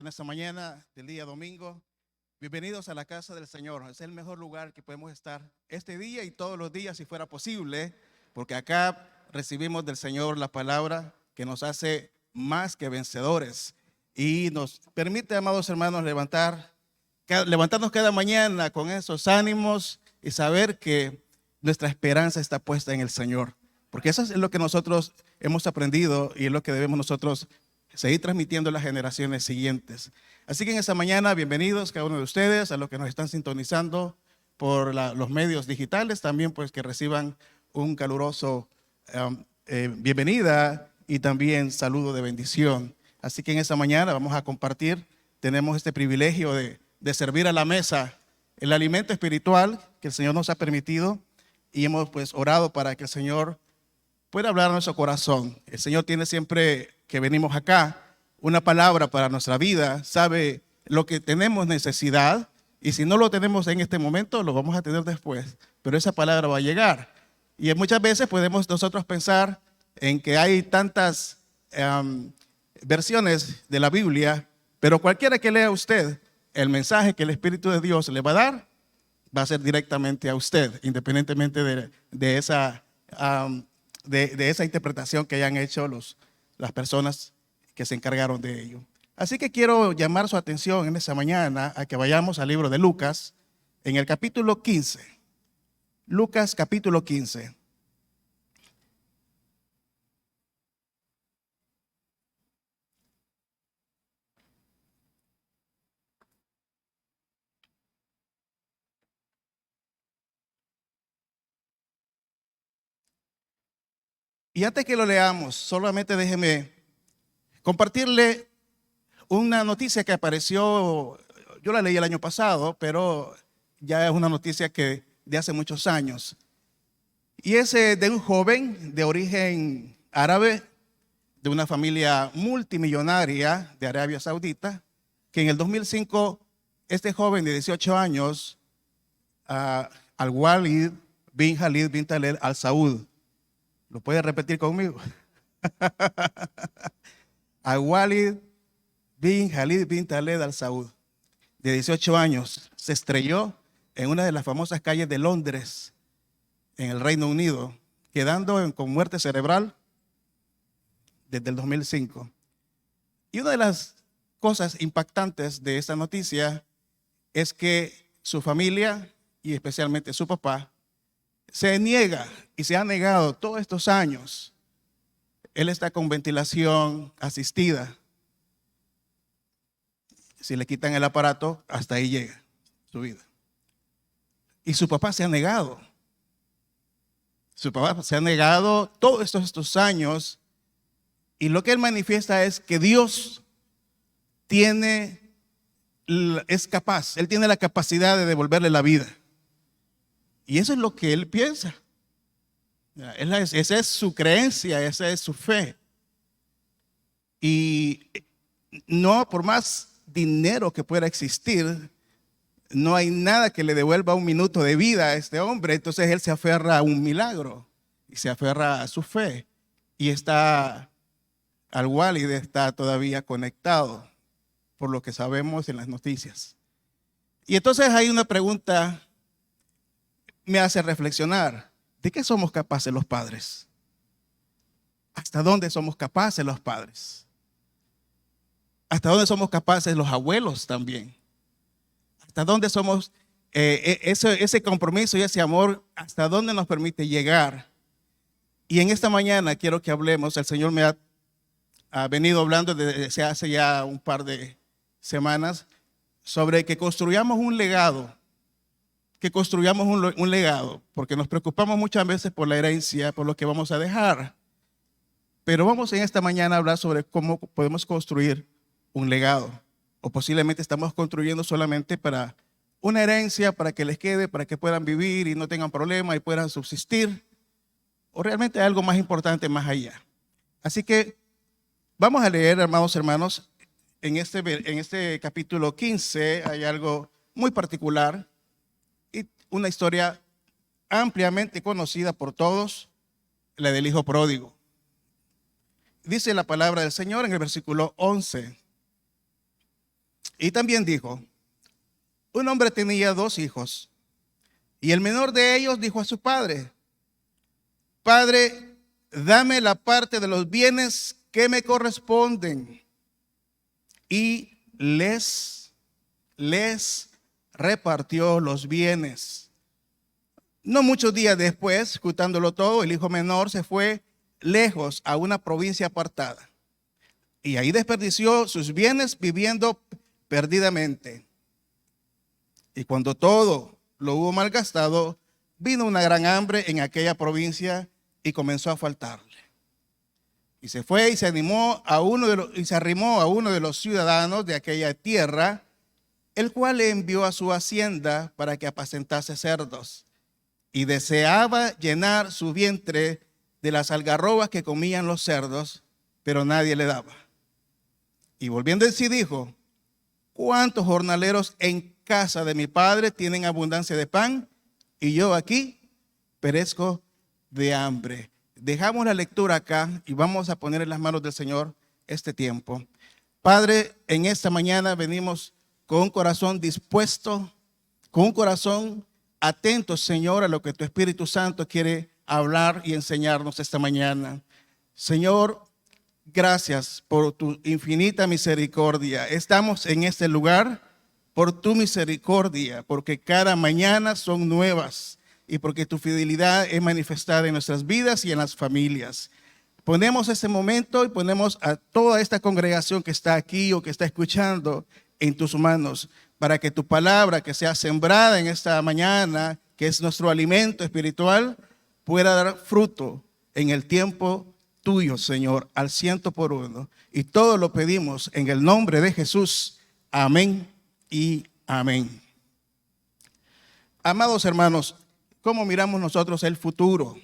En esta mañana del día domingo. Bienvenidos a la casa del Señor. Es el mejor lugar que podemos estar este día y todos los días si fuera posible, porque acá recibimos del Señor la palabra que nos hace más que vencedores y nos permite, amados hermanos, levantarnos cada mañana con esos ánimos y saber que nuestra esperanza está puesta en el Señor, porque eso es lo que nosotros hemos aprendido y es lo que debemos nosotros seguir transmitiendo a las generaciones siguientes. Así que en esta mañana, bienvenidos cada uno de ustedes, a los que nos están sintonizando por los medios digitales, también pues que reciban un caluroso bienvenida y también saludo de bendición. Así que en esta mañana vamos a compartir, tenemos este privilegio de servir a la mesa el alimento espiritual que el Señor nos ha permitido y hemos pues orado para que el Señor pueda hablar a nuestro corazón. El Señor tiene siempre que venimos acá una palabra para nuestra vida, sabe lo que tenemos necesidad y si no lo tenemos en este momento lo vamos a tener después, pero esa palabra va a llegar. Y muchas veces podemos nosotros pensar en que hay tantas versiones de la Biblia, pero cualquiera que lea usted, el mensaje que el Espíritu de Dios le va a dar va a ser directamente a usted, independientemente de esa interpretación que hayan hecho las personas que se encargaron de ello. Así que quiero llamar su atención en esta mañana a que vayamos al libro de Lucas, en el capítulo 15. Lucas capítulo 15. Y antes que lo leamos, solamente déjeme compartirle una noticia que apareció, yo la leí el año pasado, pero ya es una noticia que de hace muchos años. Y es de un joven de origen árabe, de una familia multimillonaria de Arabia Saudita, que en el 2005, este joven de 18 años, Al-Walid bin Khalid bin Talal Al Saud, ¿lo puede repetir conmigo? Al-Walid bin Khalid bin Talal Al Saud, de 18 años, se estrelló en una de las famosas calles de Londres, en el Reino Unido, quedando con muerte cerebral desde el 2005. Y una de las cosas impactantes de esta noticia es que su familia, y especialmente su papá, se niega y se ha negado todos estos años. Él está con ventilación asistida. Si le quitan el aparato, hasta ahí llega su vida. Y su papá se ha negado. Su papá se ha negado todos estos años. Y lo que él manifiesta es que Dios es capaz, Él tiene la capacidad de devolverle la vida. Y eso es lo que él piensa. Esa es su creencia, esa es su fe. Y no, por más dinero que pueda existir, no hay nada que le devuelva un minuto de vida a este hombre. Entonces él se aferra a un milagro y se aferra a su fe. Y Al-Walid está todavía conectado, por lo que sabemos en las noticias. Y entonces hay una pregunta me hace reflexionar. ¿De qué somos capaces los padres? ¿Hasta dónde somos capaces los padres? ¿Hasta dónde somos capaces los abuelos también? ¿Hasta dónde somos ese compromiso y ese amor? ¿Hasta dónde nos permite llegar? Y en esta mañana quiero que hablemos. El Señor me ha venido hablando desde hace ya un par de semanas sobre que construyamos un legado. Que construyamos un legado, porque nos preocupamos muchas veces por la herencia, por lo que vamos a dejar. Pero vamos en esta mañana a hablar sobre cómo podemos construir un legado. O posiblemente estamos construyendo solamente para una herencia, para que les quede, para que puedan vivir y no tengan problemas y puedan subsistir. O realmente hay algo más importante más allá. Así que vamos a leer, hermanos, en este capítulo 15 hay algo muy particular. Una historia ampliamente conocida por todos, la del hijo pródigo. Dice la palabra del Señor en el versículo 11. Y también dijo, un hombre tenía 2 hijos, y el menor de ellos dijo a su padre, Padre, dame la parte de los bienes que me corresponden. Y les repartió los bienes. No muchos días después, juntándolo todo, el hijo menor se fue lejos a una provincia apartada. Y ahí desperdició sus bienes viviendo perdidamente. Y cuando todo lo hubo malgastado, vino una gran hambre en aquella provincia y comenzó a faltarle. Y se fue y se arrimó a uno de los ciudadanos de aquella tierra, el cual le envió a su hacienda para que apacentase cerdos. Y deseaba llenar su vientre de las algarrobas que comían los cerdos, pero nadie le daba. Y volviendo en sí dijo, ¿cuántos jornaleros en casa de mi padre tienen abundancia de pan? Y yo aquí perezco de hambre. Dejamos la lectura acá y vamos a poner en las manos del Señor este tiempo. Padre, en esta mañana venimos con un corazón dispuesto, con un corazón atento, Señor, a lo que tu Espíritu Santo quiere hablar y enseñarnos esta mañana. Señor, gracias por tu infinita misericordia. Estamos en este lugar por tu misericordia, porque cada mañana son nuevas y porque tu fidelidad es manifestada en nuestras vidas y en las familias. Ponemos este momento y ponemos a toda esta congregación que está aquí o que está escuchando en tus manos, para que tu palabra que sea sembrada en esta mañana, que es nuestro alimento espiritual, pueda dar fruto en el tiempo tuyo, Señor, al 100%. Y todo lo pedimos en el nombre de Jesús. Amén y amén. Amados hermanos, ¿cómo miramos nosotros el futuro?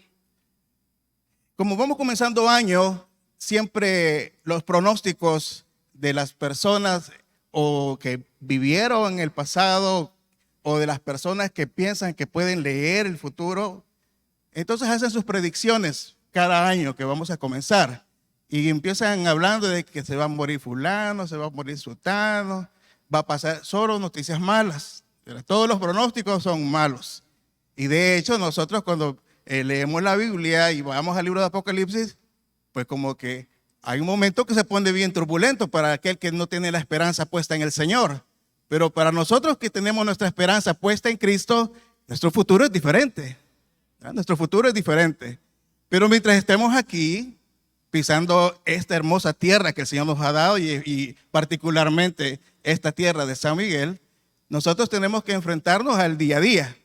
Como vamos comenzando año, siempre los pronósticos de las personas o que vivieron en el pasado o de las personas que piensan que pueden leer el futuro, entonces hacen sus predicciones cada año que vamos a comenzar y empiezan hablando de que se va a morir fulano, se va a morir sutano, va a pasar solo noticias malas. Todos los pronósticos son malos. Y de hecho nosotros cuando leemos la Biblia y vamos al libro de Apocalipsis, pues como que hay un momento que se pone bien turbulento para aquel que no tiene la esperanza puesta en el Señor. Pero para nosotros que tenemos nuestra esperanza puesta en Cristo, nuestro futuro es diferente. Nuestro futuro es diferente. Pero mientras estemos aquí, pisando esta hermosa tierra que el Señor nos ha dado y particularmente esta tierra de San Miguel, nosotros tenemos que enfrentarnos al día a día.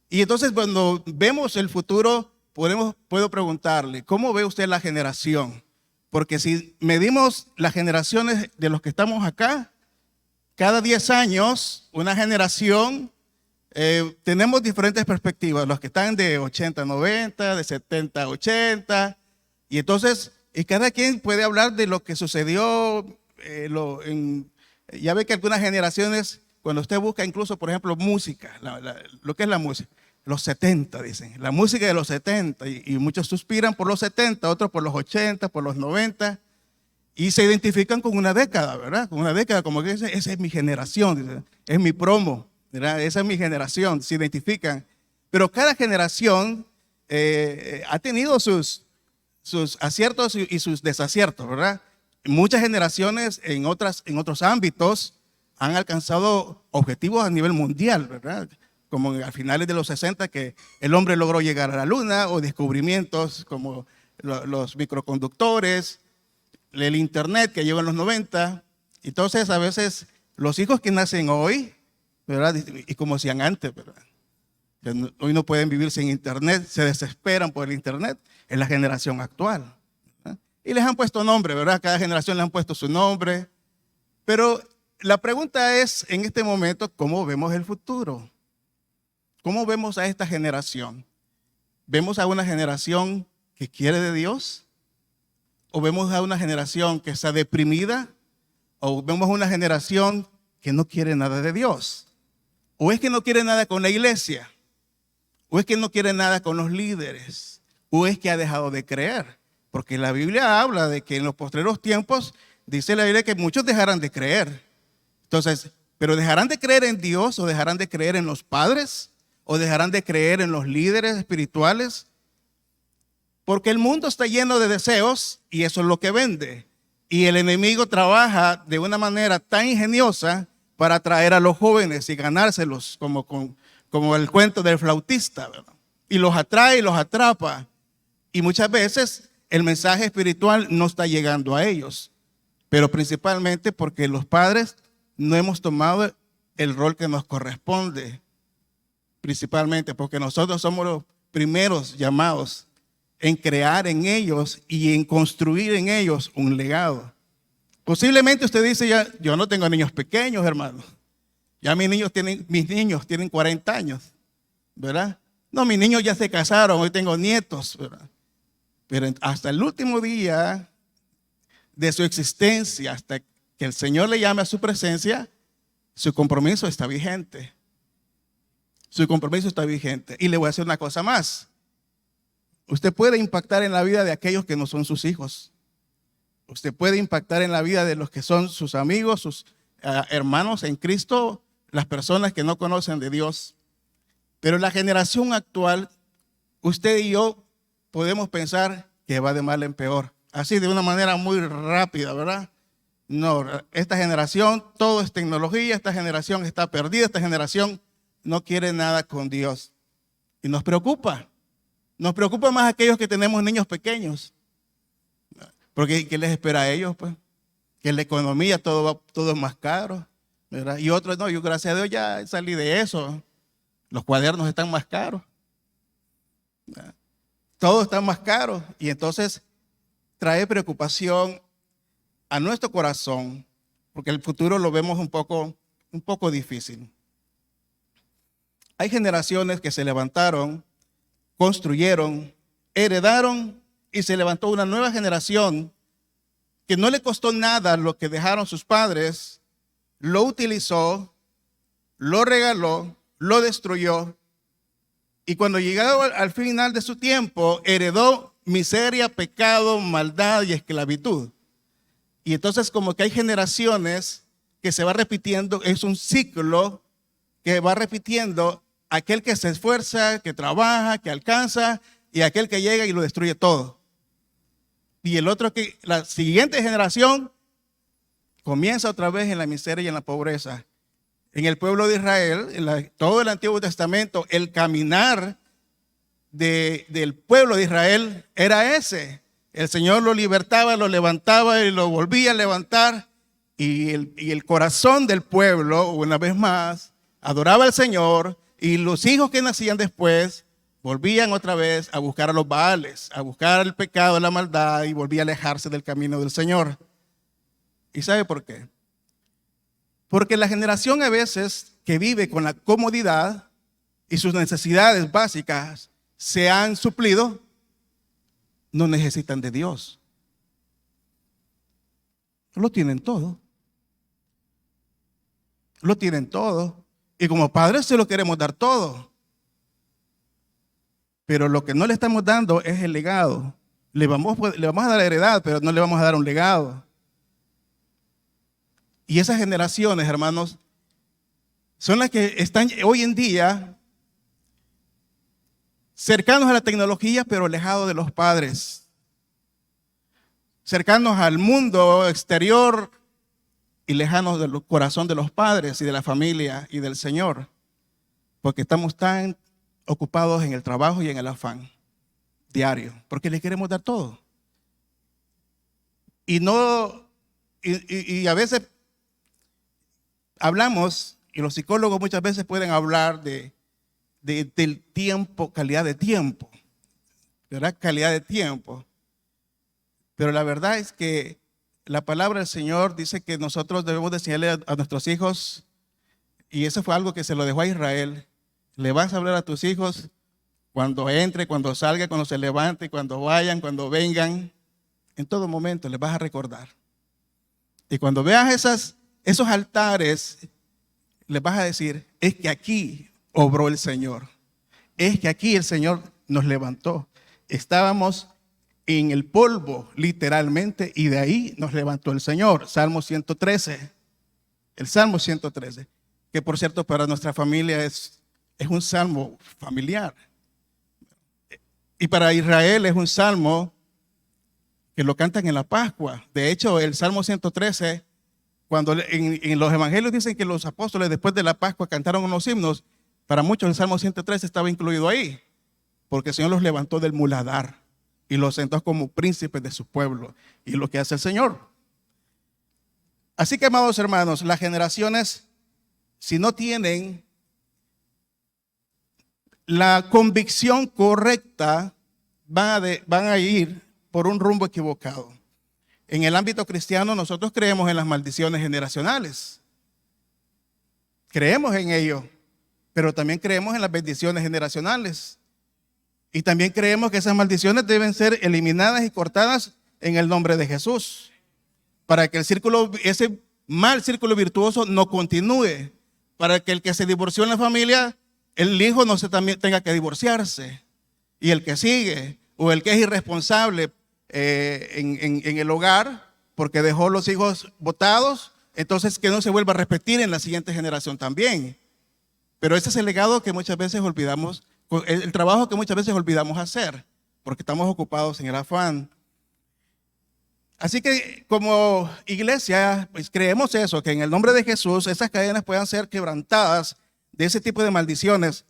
Y entonces cuando vemos el futuro, puedo preguntarle, ¿cómo ve usted la generación? Porque si medimos las generaciones de los que estamos acá, cada 10 años, una generación, tenemos diferentes perspectivas. Los que están de 80 a 90, de 70 a 80. Y entonces, cada quien puede hablar de lo que sucedió. Ya ve que algunas generaciones, cuando usted busca incluso, por ejemplo, música, lo que es la música, los 70 dicen, la música de los 70, y muchos suspiran por los 70, otros por los 80, por los 90, y se identifican con una década, ¿verdad? Con una década, como que esa es mi generación, es mi promo, ¿verdad? Esa es mi generación, se identifican. Pero cada generación ha tenido sus aciertos y sus desaciertos, ¿verdad? Muchas generaciones en otros ámbitos han alcanzado objetivos a nivel mundial, ¿verdad? Como a finales de los 60 que el hombre logró llegar a la luna, o descubrimientos como los microconductores, el internet que llegó en los 90. Entonces a veces los hijos que nacen hoy, ¿verdad? Y como decían antes, ¿verdad? Hoy no pueden vivir sin internet, se desesperan por el internet, es la generación actual, ¿verdad? Y les han puesto nombre, ¿verdad? Cada generación le han puesto su nombre. Pero la pregunta es, en este momento, ¿cómo vemos el futuro? ¿Cómo vemos a esta generación? ¿Vemos a una generación que quiere de Dios? ¿O vemos a una generación que está deprimida? ¿O vemos a una generación que no quiere nada de Dios? ¿O es que no quiere nada con la iglesia? ¿O es que no quiere nada con los líderes? ¿O es que ha dejado de creer? Porque la Biblia habla de que en los postreros tiempos, dice la Biblia que muchos dejarán de creer. Entonces, ¿pero dejarán de creer en Dios o dejarán de creer en los padres o dejarán de creer en los líderes espirituales? Porque el mundo está lleno de deseos y eso es lo que vende. Y el enemigo trabaja de una manera tan ingeniosa para atraer a los jóvenes y ganárselos, como el cuento del flautista, ¿verdad? Y los atrae y los atrapa. Y muchas veces el mensaje espiritual no está llegando a ellos, pero principalmente porque los padres no hemos tomado el rol que nos corresponde, principalmente porque nosotros somos los primeros llamados en crear en ellos y en construir en ellos un legado. Posiblemente usted dice, ya, yo no tengo niños pequeños, hermano. Ya mis niños tienen 40 años, ¿verdad? No, mis niños ya se casaron, hoy tengo nietos, ¿verdad? Pero hasta el último día de su existencia, hasta que el Señor le llame a su presencia, su compromiso está vigente. Su compromiso está vigente. Y le voy a decir una cosa más. Usted puede impactar en la vida de aquellos que no son sus hijos. Usted puede impactar en la vida de los que son sus amigos, sus hermanos en Cristo, las personas que no conocen de Dios. Pero la generación actual, usted y yo podemos pensar que va de mal en peor. Así de una manera muy rápida, ¿verdad? No, esta generación, todo es tecnología, esta generación está perdida, esta generación no quiere nada con Dios. Y nos preocupa. Nos preocupa más aquellos que tenemos niños pequeños. Porque ¿qué les espera a ellos? Pues que en la economía todo es más caro, ¿verdad? Y otros no, yo gracias a Dios ya salí de eso. Los cuadernos están más caros. ¿Verdad? Todo está más caro. Y entonces trae preocupación a nuestro corazón, porque el futuro lo vemos un poco difícil. Hay generaciones que se levantaron, construyeron, heredaron y se levantó una nueva generación que no le costó nada lo que dejaron sus padres, lo utilizó, lo regaló, lo destruyó y cuando llegó al final de su tiempo heredó miseria, pecado, maldad y esclavitud. Y entonces como que hay generaciones que se va repitiendo, es un ciclo que va repitiendo aquel que se esfuerza, que trabaja, que alcanza y aquel que llega y lo destruye todo. Y el otro que la siguiente generación comienza otra vez en la miseria y en la pobreza. En el pueblo de Israel, todo el Antiguo Testamento, el caminar del pueblo de Israel era ese. El Señor lo libertaba, lo levantaba y lo volvía a levantar. Y el corazón del pueblo, una vez más, adoraba al Señor. Y los hijos que nacían después volvían otra vez a buscar a los Baales, a buscar el pecado, la maldad y volvían a alejarse del camino del Señor. ¿Y sabe por qué? Porque la generación a veces que vive con la comodidad y sus necesidades básicas se han suplido, no necesitan de Dios. Lo tienen todo. Lo tienen todo. Y como padres se lo queremos dar todo. Pero lo que no le estamos dando es el legado. Le vamos a dar heredad, pero no le vamos a dar un legado. Y esas generaciones, hermanos, son las que están hoy en día cercanos a la tecnología, pero alejados de los padres. Cercanos al mundo exterior y lejanos del corazón de los padres y de la familia y del Señor. Porque estamos tan ocupados en el trabajo y en el afán diario, porque le queremos dar todo. Y a veces hablamos, y los psicólogos muchas veces pueden hablar del tiempo, calidad de tiempo, ¿verdad? Calidad de tiempo. Pero la verdad es que la palabra del Señor dice que nosotros debemos enseñarle a nuestros hijos, y eso fue algo que se lo dejó a Israel. Le vas a hablar a tus hijos cuando entre, cuando salga, cuando se levante, cuando vayan, cuando vengan. En todo momento les vas a recordar. Y cuando veas esos altares, les vas a decir, es que aquí obró el Señor. Es que aquí el Señor nos levantó. Estábamos en el polvo, literalmente, y de ahí nos levantó el Señor. Salmo 113. El Salmo 113, que por cierto para nuestra familia es un salmo familiar. Y para Israel es un salmo que lo cantan en la Pascua. De hecho, el Salmo 113, cuando en los evangelios dicen que los apóstoles después de la Pascua cantaron unos himnos, para muchos el Salmo 113 estaba incluido ahí, porque el Señor los levantó del muladar y los sentó como príncipes de su pueblo. Y lo que hace el Señor. Así que, amados hermanos, las generaciones, si no tienen la convicción correcta, van a ir por un rumbo equivocado. En el ámbito cristiano nosotros creemos en las maldiciones generacionales. Creemos en ello, pero también creemos en las bendiciones generacionales. Y también creemos que esas maldiciones deben ser eliminadas y cortadas en el nombre de Jesús, para que ese mal círculo virtuoso no continúe, para que el que se divorció en la familia, el hijo no también tenga que divorciarse, y el que sigue, o el que es irresponsable en el hogar, porque dejó los hijos botados, entonces que no se vuelva a repetir en la siguiente generación también. Pero ese es el legado que muchas veces olvidamos, el trabajo que muchas veces olvidamos hacer, porque estamos ocupados en el afán. Así que como iglesia, pues creemos eso, que en el nombre de Jesús esas cadenas puedan ser quebrantadas de ese tipo de maldiciones.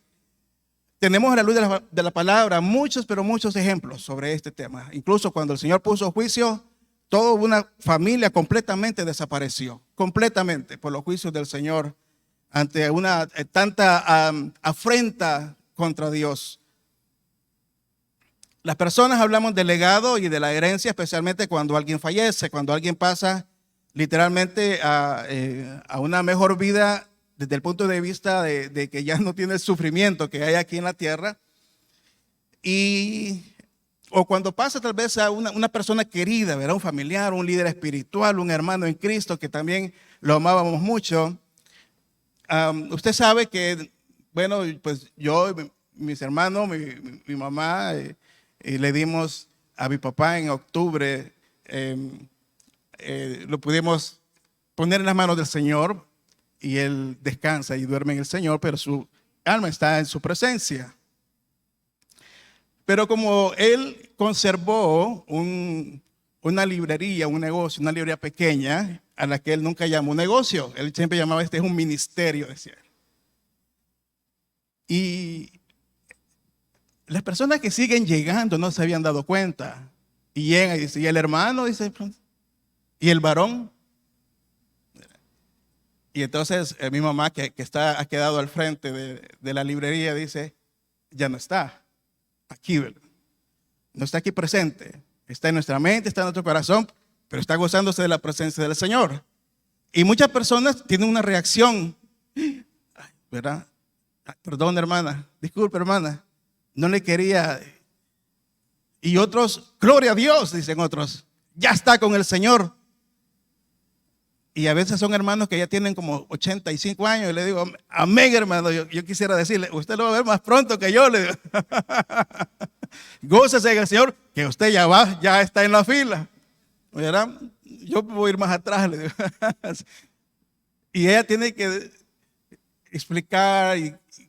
Tenemos a la luz de la palabra muchos, pero muchos ejemplos sobre este tema. Incluso cuando el Señor puso juicio, toda una familia completamente desapareció, completamente por los juicios del Señor ante una tanta afrenta contra Dios. Las personas hablamos del legado y de la herencia, especialmente cuando alguien fallece, cuando alguien pasa literalmente a una mejor vida desde el punto de vista de que ya no tiene el sufrimiento que hay aquí en la tierra. O cuando pasa tal vez a una persona querida, ¿verdad? Un familiar, un líder espiritual, un hermano en Cristo que también lo amábamos mucho. Usted sabe que, bueno, pues yo, mis hermanos, mi mamá, le dimos a mi papá en octubre, lo pudimos poner en las manos del Señor y él descansa y duerme en el Señor, pero su alma está en su presencia. Pero como él conservó una librería, un negocio, una librería pequeña, a la que él nunca llamó negocio, él siempre llamaba es un ministerio, decía él. Y las personas que siguen llegando no se habían dado cuenta. Y llega y dice, ¿y el hermano? Dice, ¿y el varón? Y entonces mi mamá, que ha quedado al frente de la librería, dice, ya no está aquí, ¿verdad? No está aquí presente. Está en nuestra mente, está en nuestro corazón, pero está gozándose de la presencia del Señor. Y muchas personas tienen una reacción, ¿verdad? Perdón, hermana, disculpe, hermana, no le quería. Y otros, gloria a Dios, dicen otros, ya está con el Señor. Y a veces son hermanos que ya tienen como 85 años y le digo, amén, hermano, yo quisiera decirle, usted lo va a ver más pronto que yo, le digo. Gócese en el Señor, que usted ya está en la fila, ¿verdad? Yo voy a ir más atrás, le digo. Y ella tiene que explicar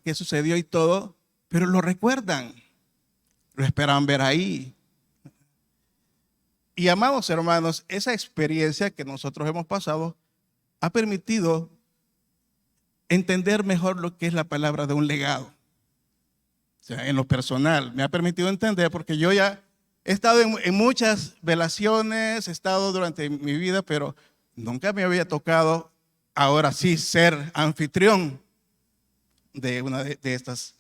qué sucedió y todo, pero lo recuerdan, lo esperan ver ahí. Y amados hermanos, esa experiencia que nosotros hemos pasado ha permitido entender mejor lo que es la palabra de un legado. O sea, en lo personal, me ha permitido entender, porque yo ya he estado en muchas velaciones, he estado durante mi vida, pero nunca me había tocado ahora sí ser anfitrión de una de estas.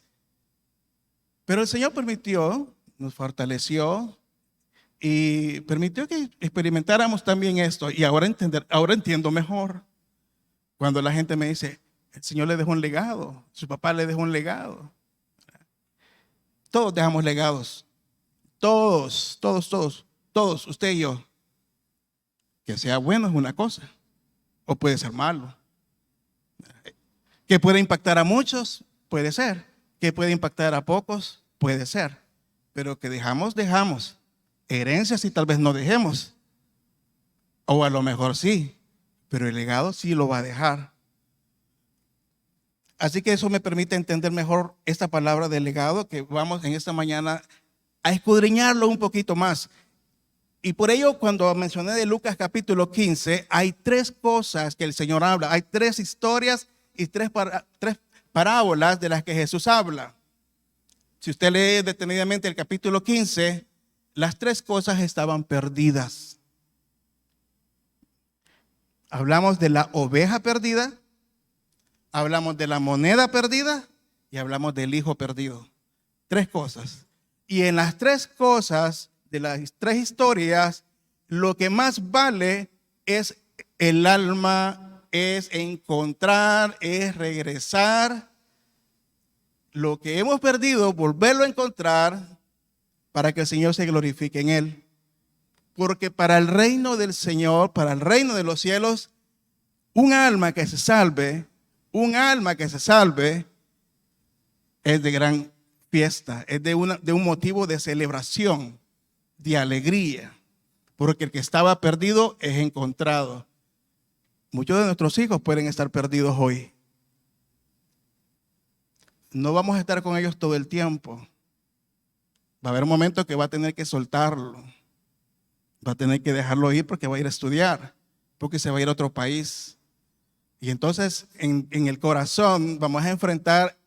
Pero el Señor permitió, nos fortaleció y permitió que experimentáramos también esto. Y ahora entiendo mejor cuando la gente me dice, el Señor le dejó un legado, su papá le dejó un legado. Todos dejamos legados. Todos, usted y yo. Que sea bueno es una cosa, o puede ser malo. Que puede impactar a muchos, puede ser. Que puede impactar a pocos, puede ser. Pero que dejamos. Herencias y tal vez no dejemos. O a lo mejor sí, pero el legado sí lo va a dejar. Así que eso me permite entender mejor esta palabra de legado, que vamos en esta mañana a escudriñarlo un poquito más. Y por ello, cuando mencioné de Lucas capítulo 15, hay tres cosas que el Señor habla. Hay tres historias y tres parábolas de las que Jesús habla. Si usted lee detenidamente el capítulo 15, las tres cosas estaban perdidas. Hablamos de la oveja perdida, hablamos de la moneda perdida y hablamos del hijo perdido. Tres cosas. Y en las tres cosas, de las tres historias, lo que más vale es el alma, es encontrar, es regresar. Lo que hemos perdido, volverlo a encontrar para que el Señor se glorifique en él. Porque para el reino del Señor, para el reino de los cielos, un alma que se salve es de gran fiesta, es de un motivo de celebración, de alegría, porque el que estaba perdido es encontrado. Muchos de nuestros hijos pueden estar perdidos hoy. No vamos a estar con ellos todo el tiempo. Va a haber un momento que va a tener que soltarlo. Va a tener que dejarlo ir porque va a ir a estudiar, porque se va a ir a otro país. Y entonces en el corazón vamos a enfrentar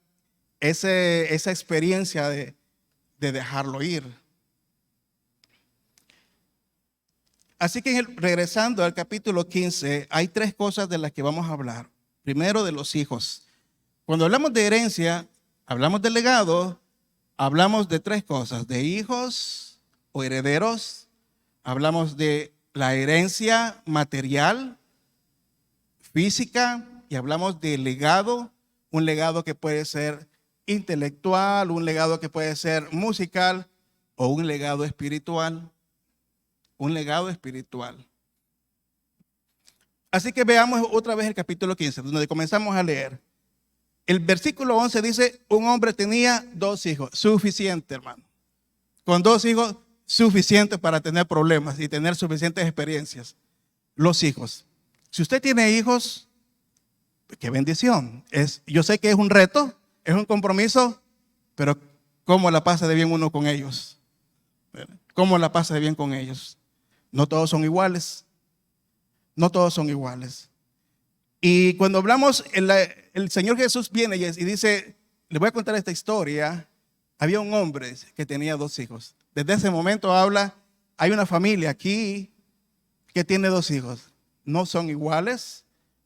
esa experiencia de dejarlo ir. Así que regresando al capítulo 15, hay tres cosas de las que vamos a hablar. Primero, de los hijos. Cuando hablamos de herencia, hablamos de legado, hablamos de tres cosas: de hijos o herederos, hablamos de la herencia material, física, y hablamos de legado, un legado que puede ser intelectual, un legado que puede ser musical o un legado espiritual. Un legado espiritual. Así que veamos otra vez el capítulo 15, donde comenzamos a leer. El versículo 11 dice: un hombre tenía 2 hijos. Suficiente, hermano. Con 2 hijos, suficiente para tener problemas y tener suficientes experiencias. Los hijos. Si usted tiene hijos, qué bendición. Yo sé que es un reto, es un compromiso, pero ¿cómo la pasa de bien uno con ellos? ¿Cómo la pasa de bien con ellos? No todos son iguales. No todos son iguales. Y cuando hablamos, el Señor Jesús viene y dice, le voy a contar esta historia. Había un hombre que tenía 2 hijos. Desde ese momento habla, hay una familia aquí que tiene 2 hijos. No son iguales,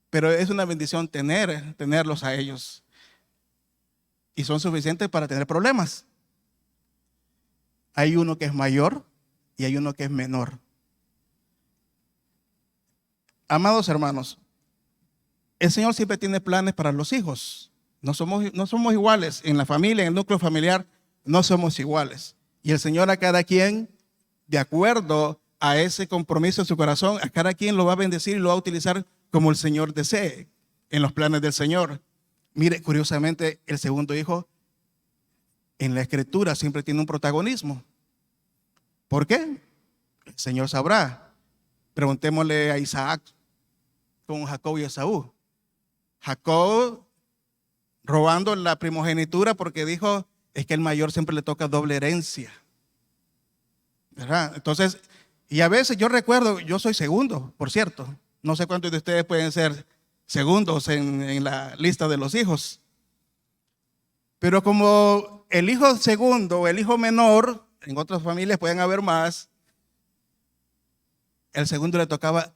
pero es una bendición tenerlos a ellos. Y son suficientes para tener problemas. Hay uno que es mayor y hay uno que es menor. Amados hermanos, el Señor siempre tiene planes para los hijos. No somos iguales en la familia, en el núcleo familiar, no somos iguales. Y el Señor a cada quien, de acuerdo a ese compromiso en su corazón, a cada quien lo va a bendecir y lo va a utilizar como el Señor desee, en los planes del Señor. Mire, curiosamente, el segundo hijo en la Escritura siempre tiene un protagonismo. ¿Por qué? El Señor sabrá. Preguntémosle a Isaac con Jacob y Esaú. Jacob robando la primogenitura porque dijo, es que el mayor siempre le toca doble herencia. ¿Verdad? Entonces, y a veces yo recuerdo, yo soy segundo, por cierto. No sé cuántos de ustedes pueden ser segundos en la lista de los hijos. Pero como el hijo segundo o el hijo menor, en otras familias pueden haber más, el segundo le tocaba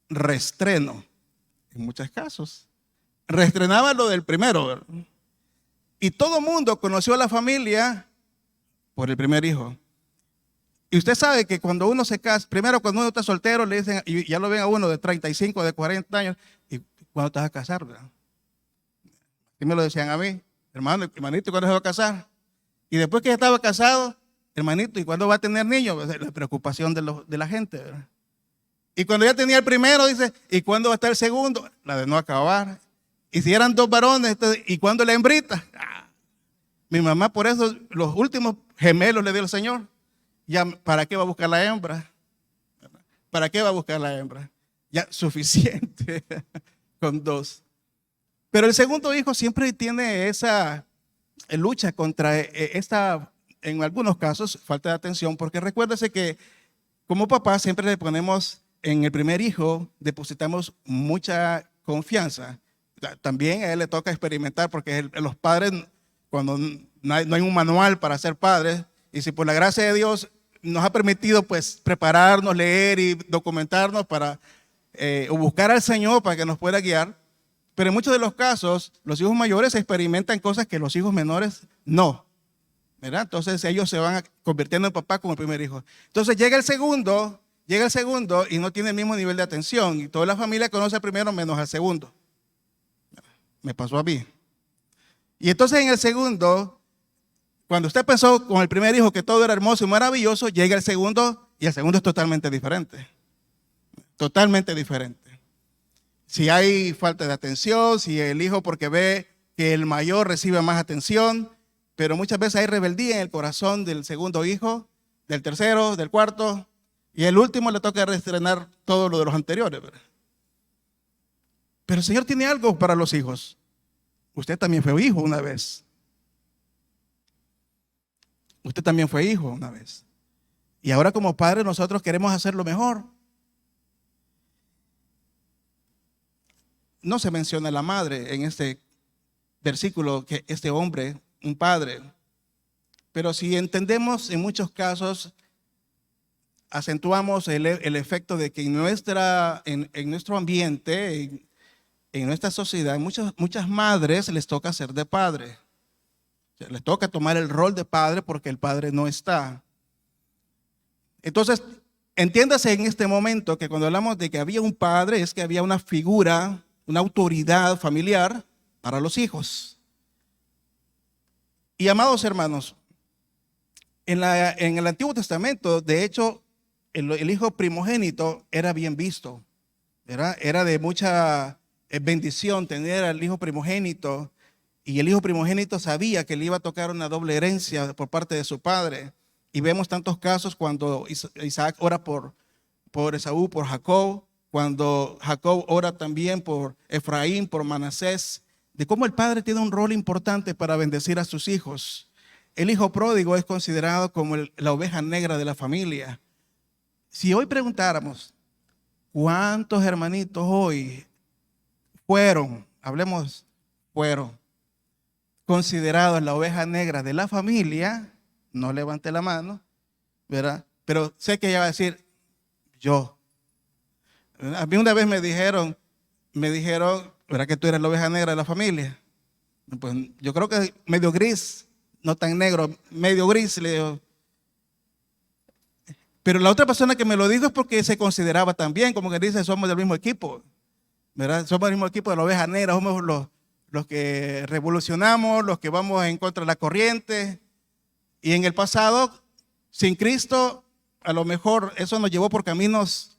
reestreno, en muchos casos. Reestrenaba lo del primero, ¿verdad? Y todo el mundo conoció a la familia por el primer hijo. Y usted sabe que cuando uno se casa, primero cuando uno está soltero, le dicen, y ya lo ven a uno de 35, de 40 años, ¿y cuándo te vas a casar? ¿Verdad? Y me lo decían a mí, hermanito, ¿cuándo se va a casar? Y después que ya estaba casado, hermanito, ¿y cuándo va a tener niños? La preocupación de la gente, ¿verdad? Y cuando ya tenía el primero, dice, ¿y cuándo va a estar el segundo? La de no acabar. Y si eran 2 varones, entonces, ¿y cuándo la hembrita? Mi mamá por eso los últimos gemelos le dio el Señor. Ya, ¿para qué va a buscar la hembra? ¿Para qué va a buscar la hembra? Ya suficiente con 2. Pero el segundo hijo siempre tiene esa lucha contra esta, en algunos casos, falta de atención, porque recuérdese que como papá siempre le ponemos en el primer hijo, depositamos mucha confianza. También a él le toca experimentar, porque los padres, cuando no hay un manual para ser padres, y si por la gracia de Dios nos ha permitido pues prepararnos, leer y documentarnos para o buscar al Señor para que nos pueda guiar, pero en muchos de los casos los hijos mayores experimentan cosas que los hijos menores no, ¿verdad? Entonces ellos se van convirtiendo en papá como el primer hijo. Entonces llega el segundo y no tiene el mismo nivel de atención, y toda la familia conoce al primero menos al segundo. Me pasó a mí. Y entonces en el segundo, cuando usted pensó con el primer hijo que todo era hermoso y maravilloso, llega el segundo y el segundo es totalmente diferente. Totalmente diferente. Si hay falta de atención, si el hijo porque ve que el mayor recibe más atención, pero muchas veces hay rebeldía en el corazón del segundo hijo, del tercero, del cuarto, y el último le toca reestrenar todo lo de los anteriores, ¿verdad? Pero el Señor tiene algo para los hijos. Usted también fue hijo una vez. Usted también fue hijo una vez. Y ahora como padres nosotros queremos hacer lo mejor. No se menciona la madre en este versículo, que este hombre, un padre. Pero si entendemos, en muchos casos acentuamos el efecto de que en nuestro ambiente, en nuestra sociedad, muchas madres les toca ser de padre. O sea, les toca tomar el rol de padre porque el padre no está. Entonces, entiéndase en este momento que cuando hablamos de que había un padre, es que había una figura, una autoridad familiar para los hijos. Y amados hermanos, en el Antiguo Testamento, de hecho, el hijo primogénito era bien visto, ¿verdad? Era de mucha bendición tener al hijo primogénito, y el hijo primogénito sabía que le iba a tocar una doble herencia por parte de su padre. Y vemos tantos casos cuando Isaac ora por Esaú, por Jacob, cuando Jacob ora también por Efraín, por Manasés, de cómo el padre tiene un rol importante para bendecir a sus hijos. El hijo pródigo es considerado como la oveja negra de la familia. Si hoy preguntáramos, ¿cuántos hermanitos hoy fueron considerados la oveja negra de la familia? No levante la mano, ¿verdad? Pero sé que ella va a decir, yo. A mí una vez me dijeron, ¿verdad que tú eres la oveja negra de la familia? Pues yo creo que medio gris, no tan negro, medio gris, le digo. Pero la otra persona que me lo dijo es porque se consideraba también, como que dice, somos del mismo equipo, ¿verdad? Somos del mismo equipo de la oveja negra, somos los que revolucionamos, los que vamos en contra de la corriente. Y en el pasado, sin Cristo, a lo mejor eso nos llevó por caminos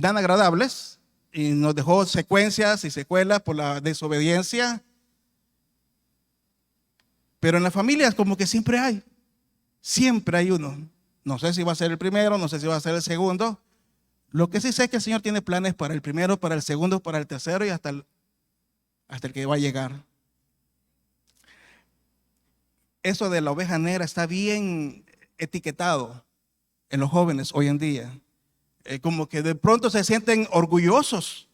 tan agradables y nos dejó secuencias y secuelas por la desobediencia. Pero en las familias como que siempre hay uno. No sé si va a ser el primero, no sé si va a ser el segundo. Lo que sí sé es que el Señor tiene planes para el primero, para el segundo, para el tercero y hasta el que va a llegar. Eso de la oveja negra está bien etiquetado en los jóvenes hoy en día. Como que de pronto se sienten orgullosos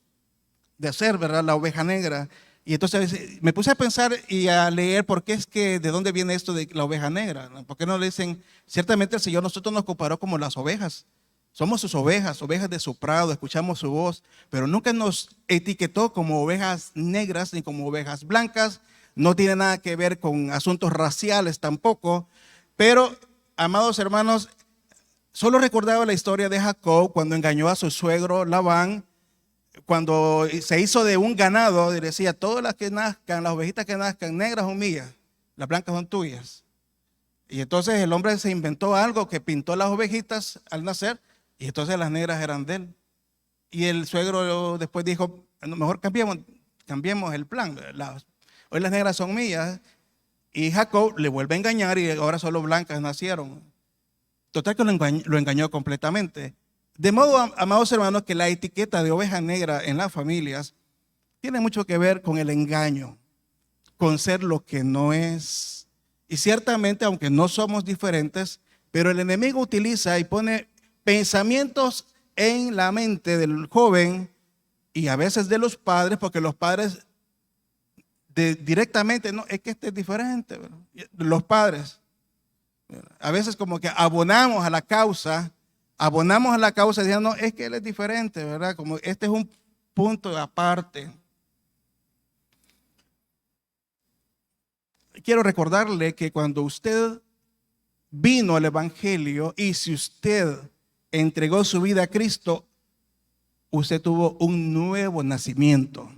de ser, ¿verdad?, la oveja negra. Y entonces me puse a pensar y a leer por qué es que, de dónde viene esto de la oveja negra, ¿no? ¿Por qué no le dicen, ciertamente el Señor nosotros nos comparó como las ovejas? Somos sus ovejas de su prado, escuchamos su voz, pero nunca nos etiquetó como ovejas negras ni como ovejas blancas. No tiene nada que ver con asuntos raciales tampoco. Pero, amados hermanos, solo recordaba la historia de Jacob cuando engañó a su suegro Labán, cuando se hizo de un ganado y decía, todas las que nazcan, las ovejitas que nazcan negras son mías, las blancas son tuyas. Y entonces el hombre se inventó algo que pintó las ovejitas al nacer y entonces las negras eran de él. Y el suegro después dijo, a lo mejor cambiemos el plan, hoy las negras son mías. Y Jacob le vuelve a engañar y ahora solo blancas nacieron. Total que lo engañó completamente. De modo, amados hermanos, que la etiqueta de oveja negra en las familias tiene mucho que ver con el engaño, con ser lo que no es. Y ciertamente, aunque no somos diferentes, pero el enemigo utiliza y pone pensamientos en la mente del joven y a veces de los padres, porque los padres directamente, no, es que este es diferente, ¿verdad? Los padres, a veces como que abonamos a la causa diciendo, no, es que él es diferente, ¿verdad? Como este es un punto aparte. Quiero recordarle que cuando usted vino al Evangelio y si usted entregó su vida a Cristo, usted tuvo un nuevo nacimiento.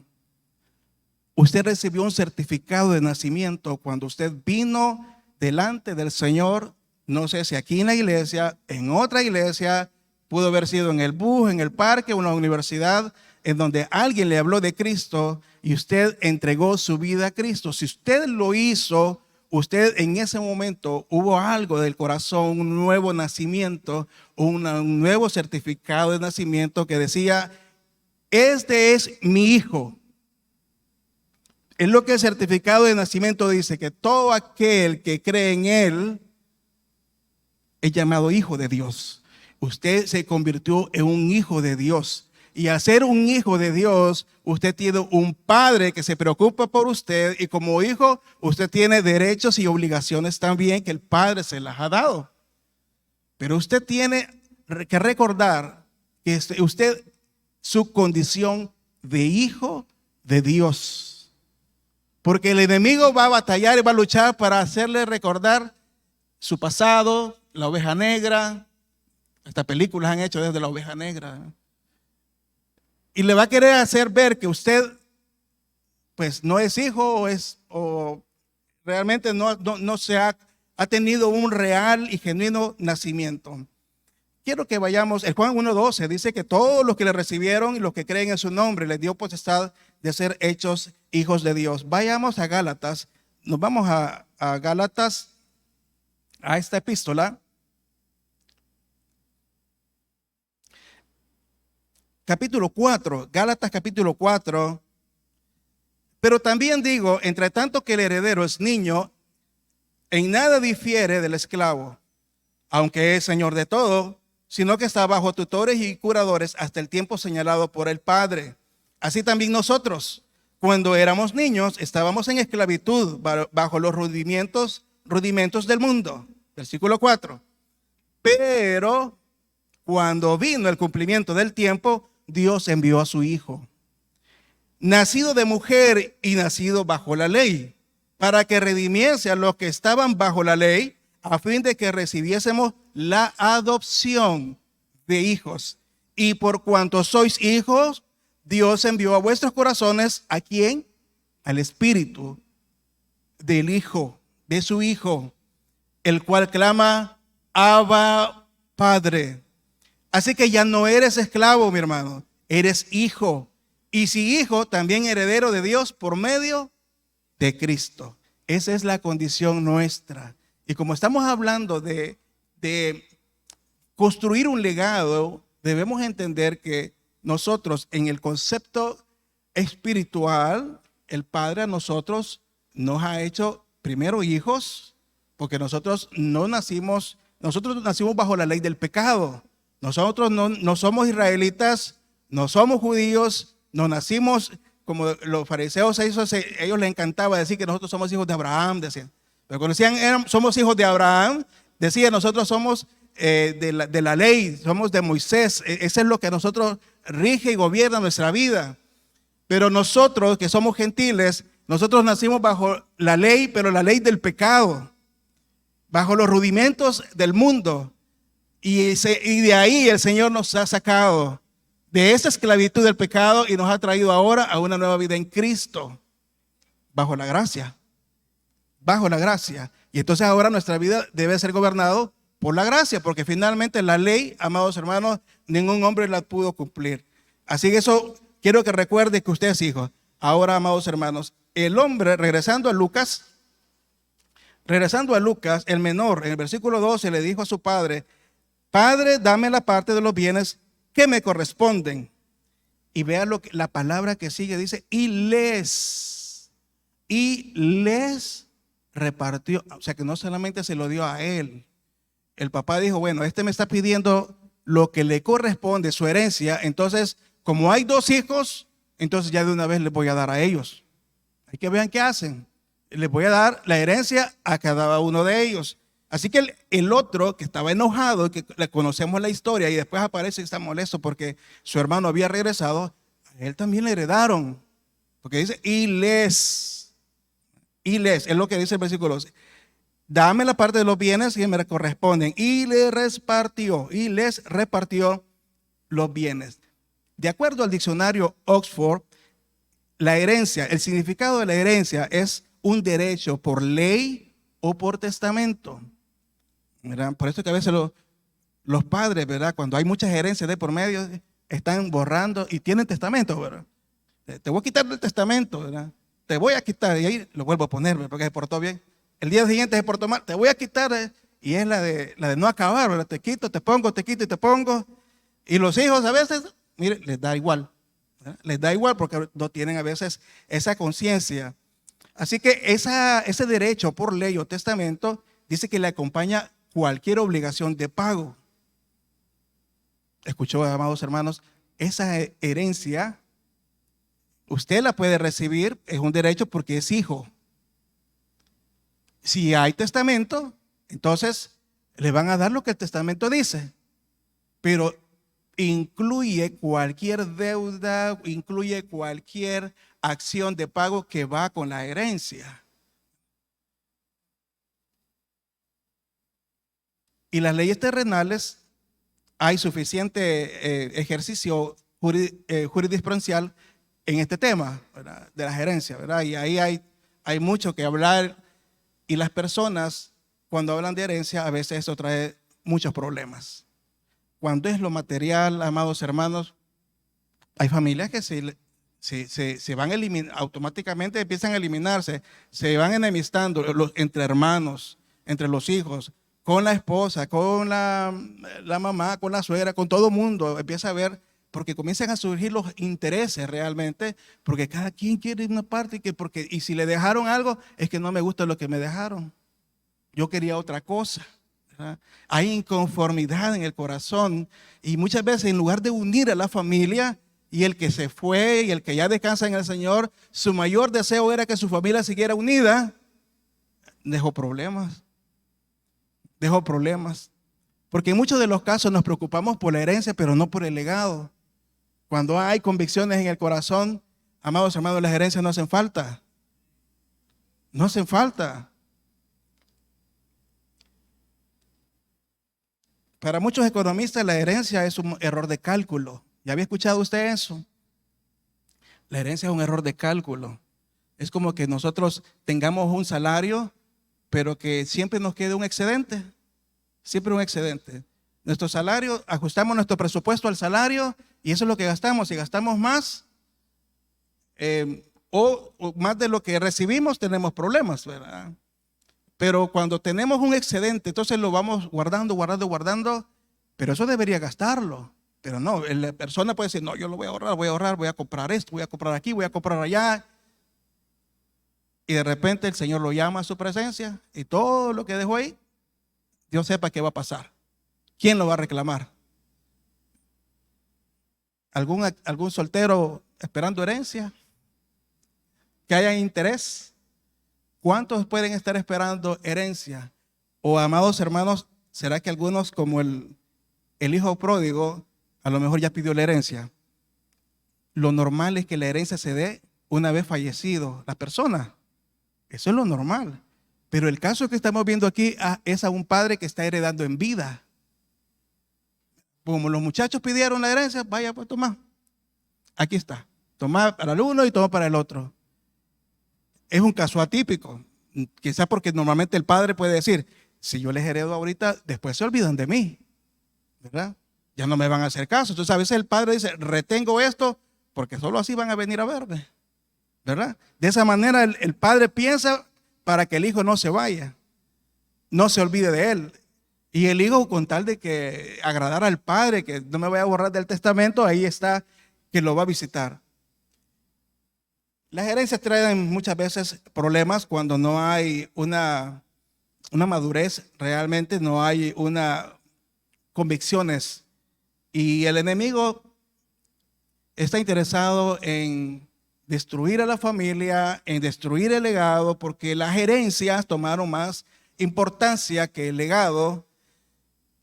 Usted recibió un certificado de nacimiento cuando usted vino delante del Señor. No sé si aquí en la iglesia, en otra iglesia, pudo haber sido en el bus, en el parque, en una universidad, en donde alguien le habló de Cristo y usted entregó su vida a Cristo. Si usted lo hizo, usted en ese momento hubo algo del corazón, un nuevo nacimiento, un nuevo certificado de nacimiento que decía, este es mi hijo. Es lo que el certificado de nacimiento dice, que todo aquel que cree en él es llamado hijo de Dios. Usted se convirtió en un hijo de Dios. Y al ser un hijo de Dios, usted tiene un padre que se preocupa por usted y como hijo, usted tiene derechos y obligaciones también que el padre se las ha dado. Pero usted tiene que recordar que usted, su condición de hijo de Dios. Porque el enemigo va a batallar y va a luchar para hacerle recordar su pasado, la oveja negra. Estas películas han hecho desde la oveja negra. Y le va a querer hacer ver que usted pues no es hijo o realmente no se ha tenido un real y genuino nacimiento. Quiero que vayamos, el Juan 1:12 dice que todos los que le recibieron y los que creen en su nombre les dio potestad de ser hechos hijos de Dios. Vayamos a Gálatas, nos vamos a Gálatas, a esta epístola. Capítulo 4, Gálatas capítulo 4. Pero también digo, entre tanto que el heredero es niño, en nada difiere del esclavo, aunque es señor de todo, sino que está bajo tutores y curadores hasta el tiempo señalado por el Padre. Así también nosotros, cuando éramos niños, estábamos en esclavitud bajo los rudimentos del mundo. Versículo 4. Pero cuando vino el cumplimiento del tiempo, Dios envió a su Hijo, nacido de mujer y nacido bajo la ley, para que redimiese a los que estaban bajo la ley, a fin de que recibiésemos la adopción de hijos. Y por cuanto sois hijos, Dios envió a vuestros corazones, ¿a quién? Al Espíritu del Hijo, de su Hijo, el cual clama, Abba, Padre. Así que ya no eres esclavo, mi hermano, eres hijo. Y si hijo, también heredero de Dios por medio de Cristo. Esa es la condición nuestra. Y como estamos hablando de construir un legado, debemos entender que nosotros en el concepto espiritual, el Padre a nosotros nos ha hecho primero hijos, porque nosotros nacimos bajo la ley del pecado. Nosotros no somos israelitas, no somos judíos, no nacimos como los fariseos, ellos les encantaba decir que nosotros somos hijos de Abraham, decían. Pero cuando decían somos hijos de Abraham, decían nosotros somos de la ley, somos de Moisés. Eso es lo que a nosotros rige y gobierna nuestra vida. Pero nosotros que somos gentiles, nosotros nacimos bajo la ley, pero la ley del pecado, bajo los rudimentos del mundo. Y de ahí el Señor nos ha sacado de esa esclavitud del pecado y nos ha traído ahora a una nueva vida en Cristo, bajo la gracia. Bajo la gracia. Y entonces ahora nuestra vida debe ser gobernado por la gracia, porque finalmente la ley, amados hermanos, ningún hombre la pudo cumplir. Así que eso quiero que recuerde que usted es hijo. Ahora, amados hermanos, el hombre, regresando a Lucas, el menor, en el versículo 12 le dijo a su padre, Padre, dame la parte de los bienes que me corresponden. Y vea la palabra que sigue, dice, y les repartió. O sea que no solamente se lo dio a él. El papá dijo, bueno, este me está pidiendo lo que le corresponde, su herencia. Entonces, como hay 2 hijos, entonces ya de una vez les voy a dar a ellos. Hay que vean qué hacen. Les voy a dar la herencia a cada uno de ellos. Así que el otro que estaba enojado, que le conocemos la historia y después aparece y está molesto porque su hermano había regresado, a él también le heredaron. Porque dice, es lo que dice el versículo 12. Dame la parte de los bienes que me corresponden. Y les repartió los bienes. De acuerdo al diccionario Oxford, la herencia, el significado de la herencia es un derecho por ley o por testamento. ¿Verdad? Por eso que a veces los padres, ¿verdad? Cuando hay muchas herencias de por medio, están borrando y tienen testamento, ¿verdad? Te voy a quitar del testamento, ¿verdad? Te voy a quitar y ahí lo vuelvo a poner, ¿verdad? Porque se portó bien. El día siguiente se portó mal, te voy a quitar, y es la de no acabar, ¿verdad? Te quito, te pongo, te quito y te pongo. Y los hijos a veces, mire, les da igual. ¿Verdad? Les da igual porque no tienen a veces esa conciencia. Así que ese derecho por ley o testamento dice que le acompaña cualquier obligación de pago. Escuchó, amados hermanos, esa herencia usted la puede recibir, es un derecho porque es hijo. Si hay testamento, entonces le van a dar lo que el testamento dice, pero incluye cualquier deuda, incluye cualquier acción de pago que va con la herencia. Y las leyes terrenales, hay suficiente ejercicio jurisprudencial en este tema, ¿verdad? De las herencias, ¿verdad? Y ahí hay mucho que hablar. Y las personas, cuando hablan de herencia, a veces eso trae muchos problemas. Cuando es lo material, amados hermanos, hay familias que se van a eliminar, automáticamente empiezan a eliminarse, se van enemistando entre hermanos, entre los hijos, con la esposa, con la mamá, con la suegra, con todo el mundo. Empieza a ver, porque comienzan a surgir los intereses realmente, porque cada quien quiere una parte, y si le dejaron algo, es que no me gusta lo que me dejaron. Yo quería otra cosa. ¿Verdad? Hay inconformidad en el corazón y muchas veces en lugar de unir a la familia, y el que se fue y el que ya descansa en el Señor, su mayor deseo era que su familia siguiera unida, dejó problemas. Porque en muchos de los casos nos preocupamos por la herencia, pero no por el legado. Cuando hay convicciones en el corazón, amados hermanos, las herencias no hacen falta. No hacen falta. Para muchos economistas la herencia es un error de cálculo. ¿Ya había escuchado usted eso? La herencia es un error de cálculo. Es como que nosotros tengamos un salario, pero que siempre nos quede un excedente. Siempre un excedente. Nuestro salario, ajustamos nuestro presupuesto al salario y eso es lo que gastamos. Si gastamos más o más de lo que recibimos, tenemos problemas, ¿verdad? Pero cuando tenemos un excedente, entonces lo vamos guardando, pero eso debería gastarlo. Pero no, la persona puede decir, no, yo lo voy a ahorrar, voy a comprar esto, voy a comprar aquí, voy a comprar allá. Y de repente el Señor lo llama a su presencia y todo lo que dejó ahí, Dios sepa qué va a pasar. ¿Quién lo va a reclamar? ¿Algún soltero esperando herencia? ¿Que haya interés? ¿Cuántos pueden estar esperando herencia? O amados hermanos, ¿será que algunos como el hijo pródigo a lo mejor ya pidió la herencia? Lo normal es que la herencia se dé una vez fallecido la persona. Eso es lo normal. Pero el caso que estamos viendo aquí es a un padre que está heredando en vida. Como los muchachos pidieron la herencia, vaya pues toma. Aquí está. Toma para el uno y toma para el otro. Es un caso atípico. Quizás porque normalmente el padre puede decir, si yo les heredo ahorita, después se olvidan de mí. ¿Verdad? Ya no me van a hacer caso. Entonces a veces el padre dice, retengo esto porque solo así van a venir a verme. ¿Verdad? De esa manera el padre piensa para que el hijo no se vaya, no se olvide de él. Y el hijo, con tal de que agradara al padre, que no me vaya a borrar del testamento, ahí está que lo va a visitar. Las herencias traen muchas veces problemas cuando no hay una madurez, realmente no hay una convicciones. Y el enemigo está interesado en destruir a la familia, en destruir el legado, porque las herencias tomaron más importancia que el legado.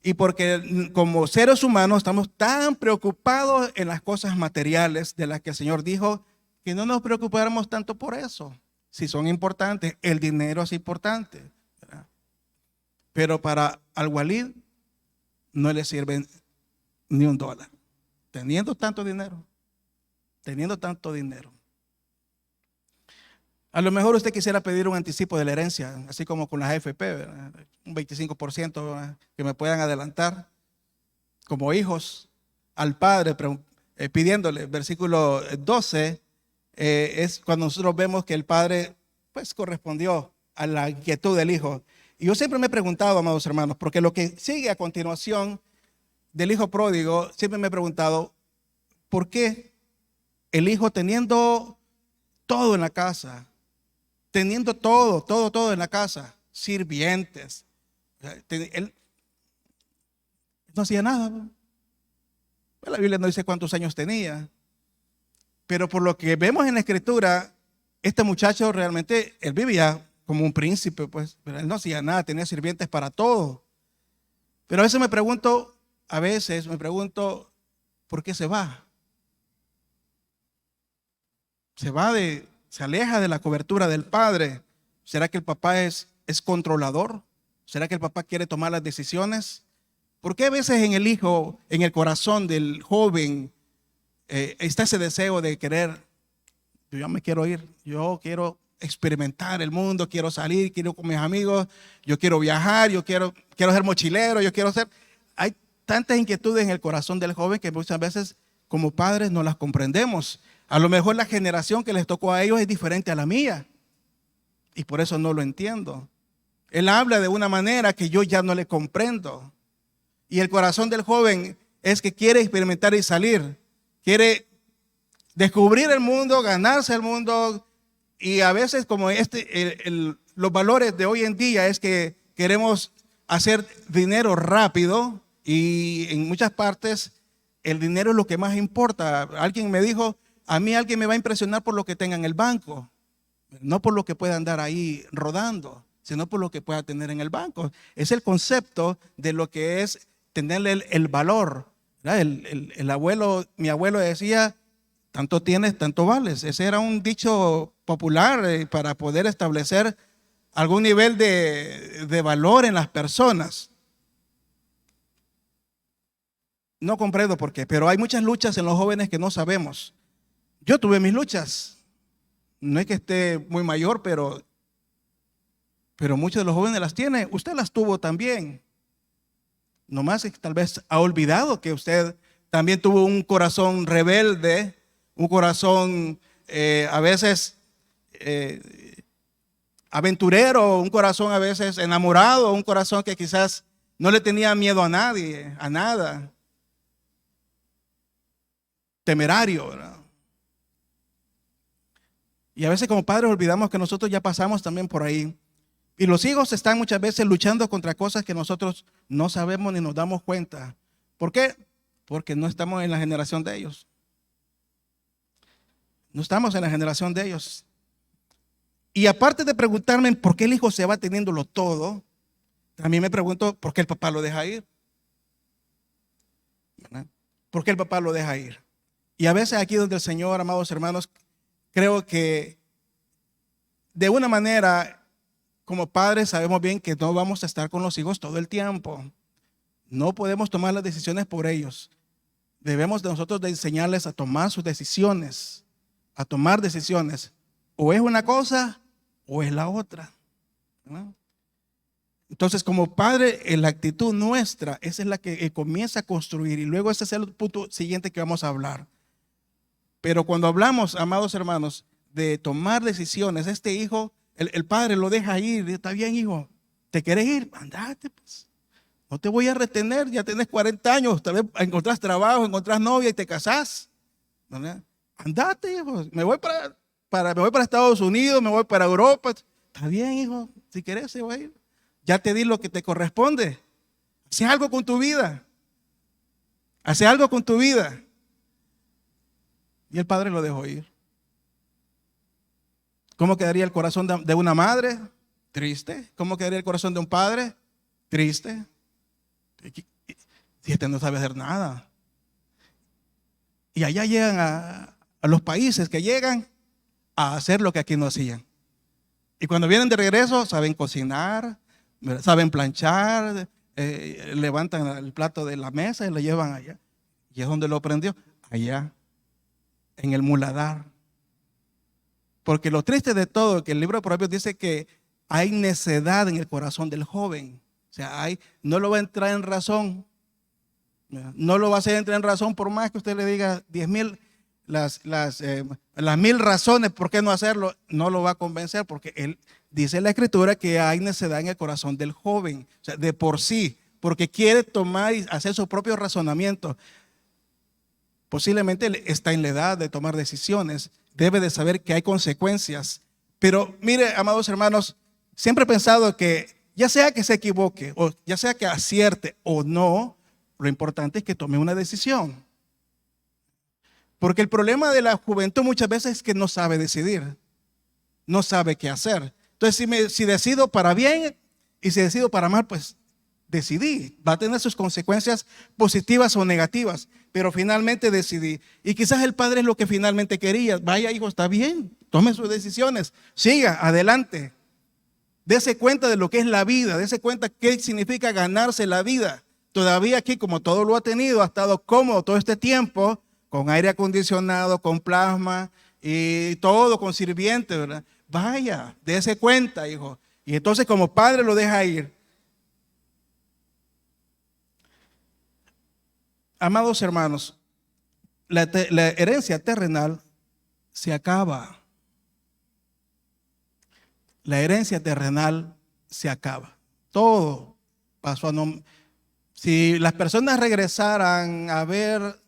Y porque como seres humanos estamos tan preocupados en las cosas materiales de las que el Señor dijo que no nos preocupáramos tanto por eso. Si son importantes, el dinero es importante, ¿verdad? Pero para al-Walid no le sirve ni un dólar. Teniendo tanto dinero. A lo mejor usted quisiera pedir un anticipo de la herencia, así como con las AFP, ¿verdad? Un 25%, ¿verdad? Que me puedan adelantar como hijos al padre, pidiéndole. Versículo 12 es cuando nosotros vemos que el padre pues correspondió a la inquietud del hijo. Y yo siempre me he preguntado, amados hermanos, porque lo que sigue a continuación del hijo pródigo, siempre me he preguntado, ¿por qué el hijo teniendo todo en la casa, teniendo todo en la casa, sirvientes, él no hacía nada? La Biblia no dice cuántos años tenía, pero por lo que vemos en la escritura, este muchacho realmente, él vivía como un príncipe, pues, pero él no hacía nada, tenía sirvientes para todo. Pero a veces me pregunto, ¿por qué se va? Se aleja de la cobertura del padre. ¿Será que el papá es controlador? ¿Será que el papá quiere tomar las decisiones? ¿Por qué a veces en el hijo, en el corazón del joven, está ese deseo de querer, yo me quiero ir, yo quiero experimentar el mundo, quiero salir, quiero ir con mis amigos, yo quiero viajar, yo quiero ser mochilero, hay tantas inquietudes en el corazón del joven que muchas veces como padres no las comprendemos. A lo mejor la generación que les tocó a ellos es diferente a la mía y por eso no lo entiendo. Él habla de una manera que yo ya no le comprendo. Y el corazón del joven es que quiere experimentar y salir. Quiere descubrir el mundo, ganarse el mundo. Y a veces como los valores de hoy en día es que queremos hacer dinero rápido. Y en muchas partes el dinero es lo que más importa. Alguien me dijo, a mí alguien me va a impresionar por lo que tenga en el banco. No por lo que pueda andar ahí rodando, sino por lo que pueda tener en el banco. Es el concepto de lo que es tenerle el valor. Mi abuelo decía, tanto tienes, tanto vales. Ese era un dicho popular para poder establecer algún nivel de valor en las personas. No comprendo por qué, pero hay muchas luchas en los jóvenes que no sabemos. Yo tuve mis luchas. No es que esté muy mayor, pero muchos de los jóvenes las tienen. Usted las tuvo también. Nomás es que tal vez ha olvidado que usted también tuvo un corazón rebelde, un corazón a veces aventurero, un corazón a veces enamorado, un corazón que quizás no le tenía miedo a nadie, a nada. Temerario, ¿verdad? Y a veces como padres olvidamos que nosotros ya pasamos también por ahí. Y los hijos están muchas veces luchando contra cosas que nosotros no sabemos ni nos damos cuenta. ¿Por qué? Porque no estamos en la generación de ellos. No estamos en la generación de ellos. Y aparte de preguntarme por qué el hijo se va teniéndolo todo, también me pregunto por qué el papá lo deja ir. ¿Verdad? ¿Por qué el papá lo deja ir? Y a veces aquí donde el Señor, amados hermanos, creo que de una manera, como padres, sabemos bien que no vamos a estar con los hijos todo el tiempo. No podemos tomar las decisiones por ellos. Debemos de nosotros de enseñarles a tomar sus decisiones, a tomar decisiones. O es una cosa o es la otra, ¿no? Entonces, como padre, la actitud nuestra, esa es la que comienza a construir. Y luego ese es el punto siguiente que vamos a hablar. Pero cuando hablamos, amados hermanos, de tomar decisiones, este hijo, el padre lo deja ir. Está bien, hijo, ¿te quieres ir? Andate, pues. No te voy a retener, ya tienes 40 años, tal vez encontrás trabajo, encontrás novia y te casás. ¿verdad? Andate, hijo, me voy para Estados Unidos, me voy para Europa. Está bien, hijo, si querés se va a ir. Ya te di lo que te corresponde. Haz algo con tu vida. Haz algo con tu vida. Y el padre lo dejó ir. ¿Cómo quedaría el corazón de una madre? Triste. ¿Cómo quedaría el corazón de un padre? Triste. Y este no sabe hacer nada. Y allá llegan a los países que llegan a hacer lo que aquí no hacían. Y cuando vienen de regreso saben cocinar, saben planchar, levantan el plato de la mesa y lo llevan allá. ¿Y es donde lo aprendió? Allá, en el muladar. Porque lo triste de todo, que el libro de Proverbios dice que hay necedad en el corazón del joven. O sea, no lo va a entrar en razón. No lo va a hacer entrar en razón por más que usted le diga 10,000, las 1,000 razones por qué no hacerlo. No lo va a convencer porque él dice en la escritura que hay necedad en el corazón del joven. O sea, de por sí, porque quiere tomar y hacer su propio razonamiento. Posiblemente está en la edad de tomar decisiones. Debe de saber que hay consecuencias. Pero mire, amados hermanos, siempre he pensado que ya sea que se equivoque o ya sea que acierte o no, lo importante es que tome una decisión. Porque el problema de la juventud muchas veces es que no sabe decidir, no sabe qué hacer. Entonces, si decido para bien y si decido para mal, pues decidí. Va a tener sus consecuencias positivas o negativas, pero finalmente decidí. Y quizás el padre es lo que finalmente quería. Vaya, hijo, está bien, tome sus decisiones, siga adelante. Dese cuenta de lo que es la vida, dese cuenta qué significa ganarse la vida. Todavía aquí, como todo lo ha tenido, ha estado cómodo todo este tiempo, con aire acondicionado, con plasma y todo, con sirviente, ¿verdad? Vaya, dese cuenta, hijo. Y entonces como padre lo deja ir. Amados hermanos, la herencia terrenal se acaba. La herencia terrenal se acaba. Todo pasó a no. Si las personas regresaran a ver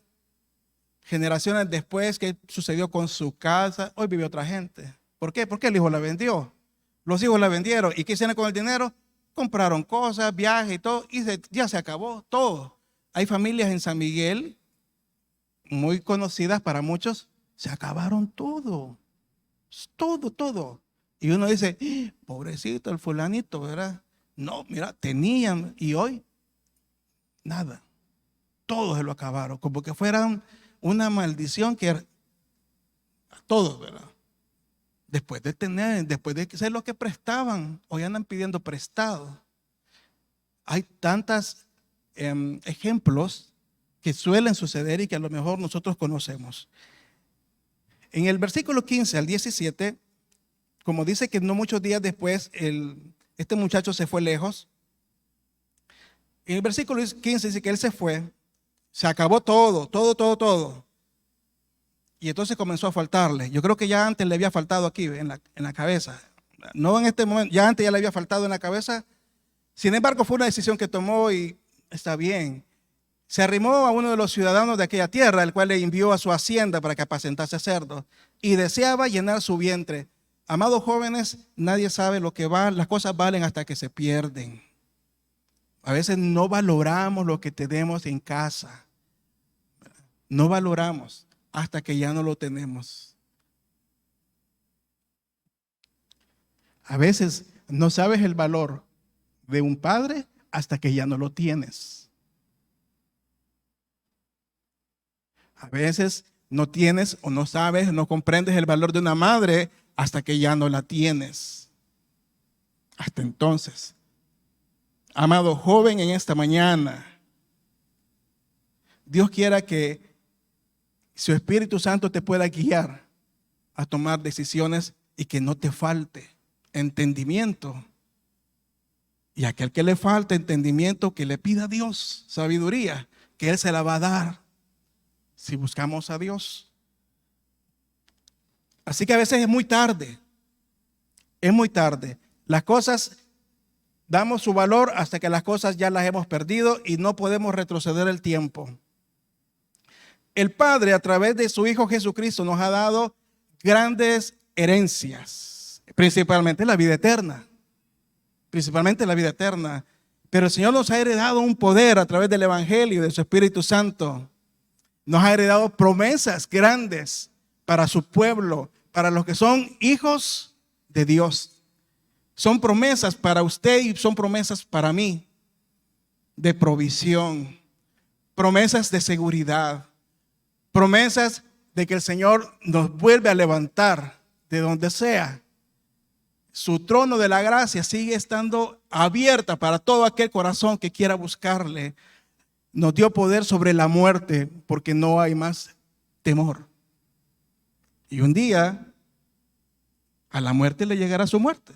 generaciones después qué sucedió con su casa, hoy vive otra gente. ¿Por qué? Porque el hijo la vendió. Los hijos la vendieron. ¿Y qué hicieron con el dinero? Compraron cosas, viajes y todo. Y ya se acabó todo. Hay familias en San Miguel muy conocidas para muchos. Se acabaron todo. Todo, todo. Y uno dice, pobrecito el fulanito, ¿verdad? No, mira, tenían y hoy nada. Todos se lo acabaron. Como que fueran una maldición que a todos, ¿verdad? Después de ser lo que prestaban, hoy andan pidiendo prestado. Hay tantos ejemplos que suelen suceder y que a lo mejor nosotros conocemos. En el versículo 15 al 17, como dice que no muchos días después este muchacho se fue lejos. En el versículo 15 dice que él se fue, se acabó todo. Y entonces comenzó a faltarle. Yo creo que ya antes le había faltado aquí en la cabeza. No en este momento, ya antes ya le había faltado en la cabeza. Sin embargo, fue una decisión que tomó y está bien. Se arrimó a uno de los ciudadanos de aquella tierra, el cual le envió a su hacienda para que apacentase cerdos. Y deseaba llenar su vientre. Amados jóvenes, nadie sabe lo que va. Las cosas valen hasta que se pierden. A veces no valoramos lo que tenemos en casa. No valoramos hasta que ya no lo tenemos. A veces no sabes el valor de un padre hasta que ya no lo tienes. A veces no tienes o no sabes, no comprendes el valor de una madre hasta que ya no la tienes. Hasta entonces. Amado joven, en esta mañana, Dios quiera que su Espíritu Santo te pueda guiar a tomar decisiones y que no te falte entendimiento. Y a aquel que le falte entendimiento, que le pida a Dios sabiduría, que Él se la va a dar si buscamos a Dios. Así que a veces es muy tarde. Es muy tarde. Las cosas, damos su valor hasta que las cosas ya las hemos perdido y no podemos retroceder el tiempo. el Padre a través de su Hijo Jesucristo nos ha dado grandes herencias, principalmente la vida eterna. Principalmente la vida eterna. Pero el Señor nos ha heredado un poder a través del Evangelio y de su Espíritu Santo. Nos ha heredado promesas grandes para su pueblo, para los que son hijos de Dios. Son promesas para usted y son promesas para mí, de provisión, promesas de seguridad, promesas de que el Señor nos vuelve a levantar de donde sea. Su trono de la gracia sigue estando abierta para todo aquel corazón que quiera buscarle. Nos dio poder sobre la muerte porque no hay más temor. Y un día a la muerte le llegará su muerte.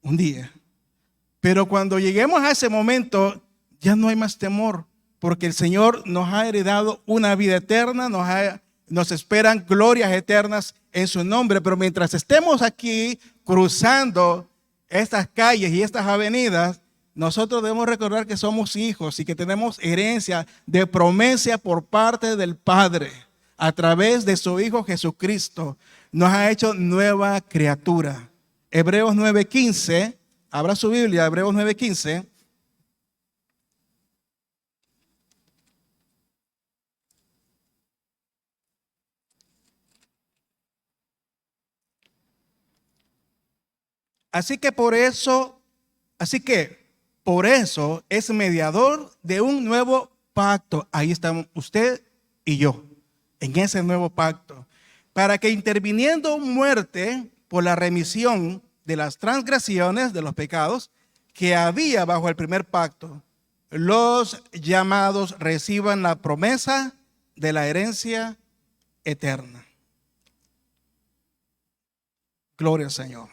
Un día. Pero cuando lleguemos a ese momento ya no hay más temor porque el Señor nos ha heredado una vida eterna, nos esperan glorias eternas en su nombre. Pero mientras estemos aquí cruzando estas calles y estas avenidas, nosotros debemos recordar que somos hijos y que tenemos herencia de promesa por parte del Padre. A través de su Hijo Jesucristo nos ha hecho nueva criatura. Hebreos 9:15, abra su Biblia, Hebreos 9:15. Así que por eso es mediador de un nuevo pacto. Ahí estamos usted y yo, en ese nuevo pacto. Para que interviniendo muerte por la remisión de las transgresiones, de los pecados, que había bajo el primer pacto, los llamados reciban la promesa de la herencia eterna. Gloria al Señor.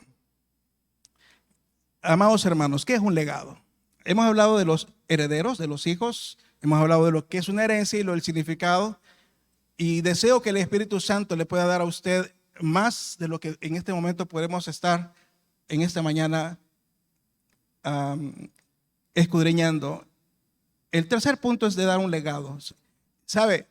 Amados hermanos, ¿qué es un legado? Hemos hablado de los herederos, de los hijos. Hemos hablado de lo que es una herencia y lo del significado. Y deseo que el Espíritu Santo le pueda dar a usted más de lo que en este momento podemos estar en esta mañana escudriñando. El tercer punto es de dar un legado. ¿Sabe?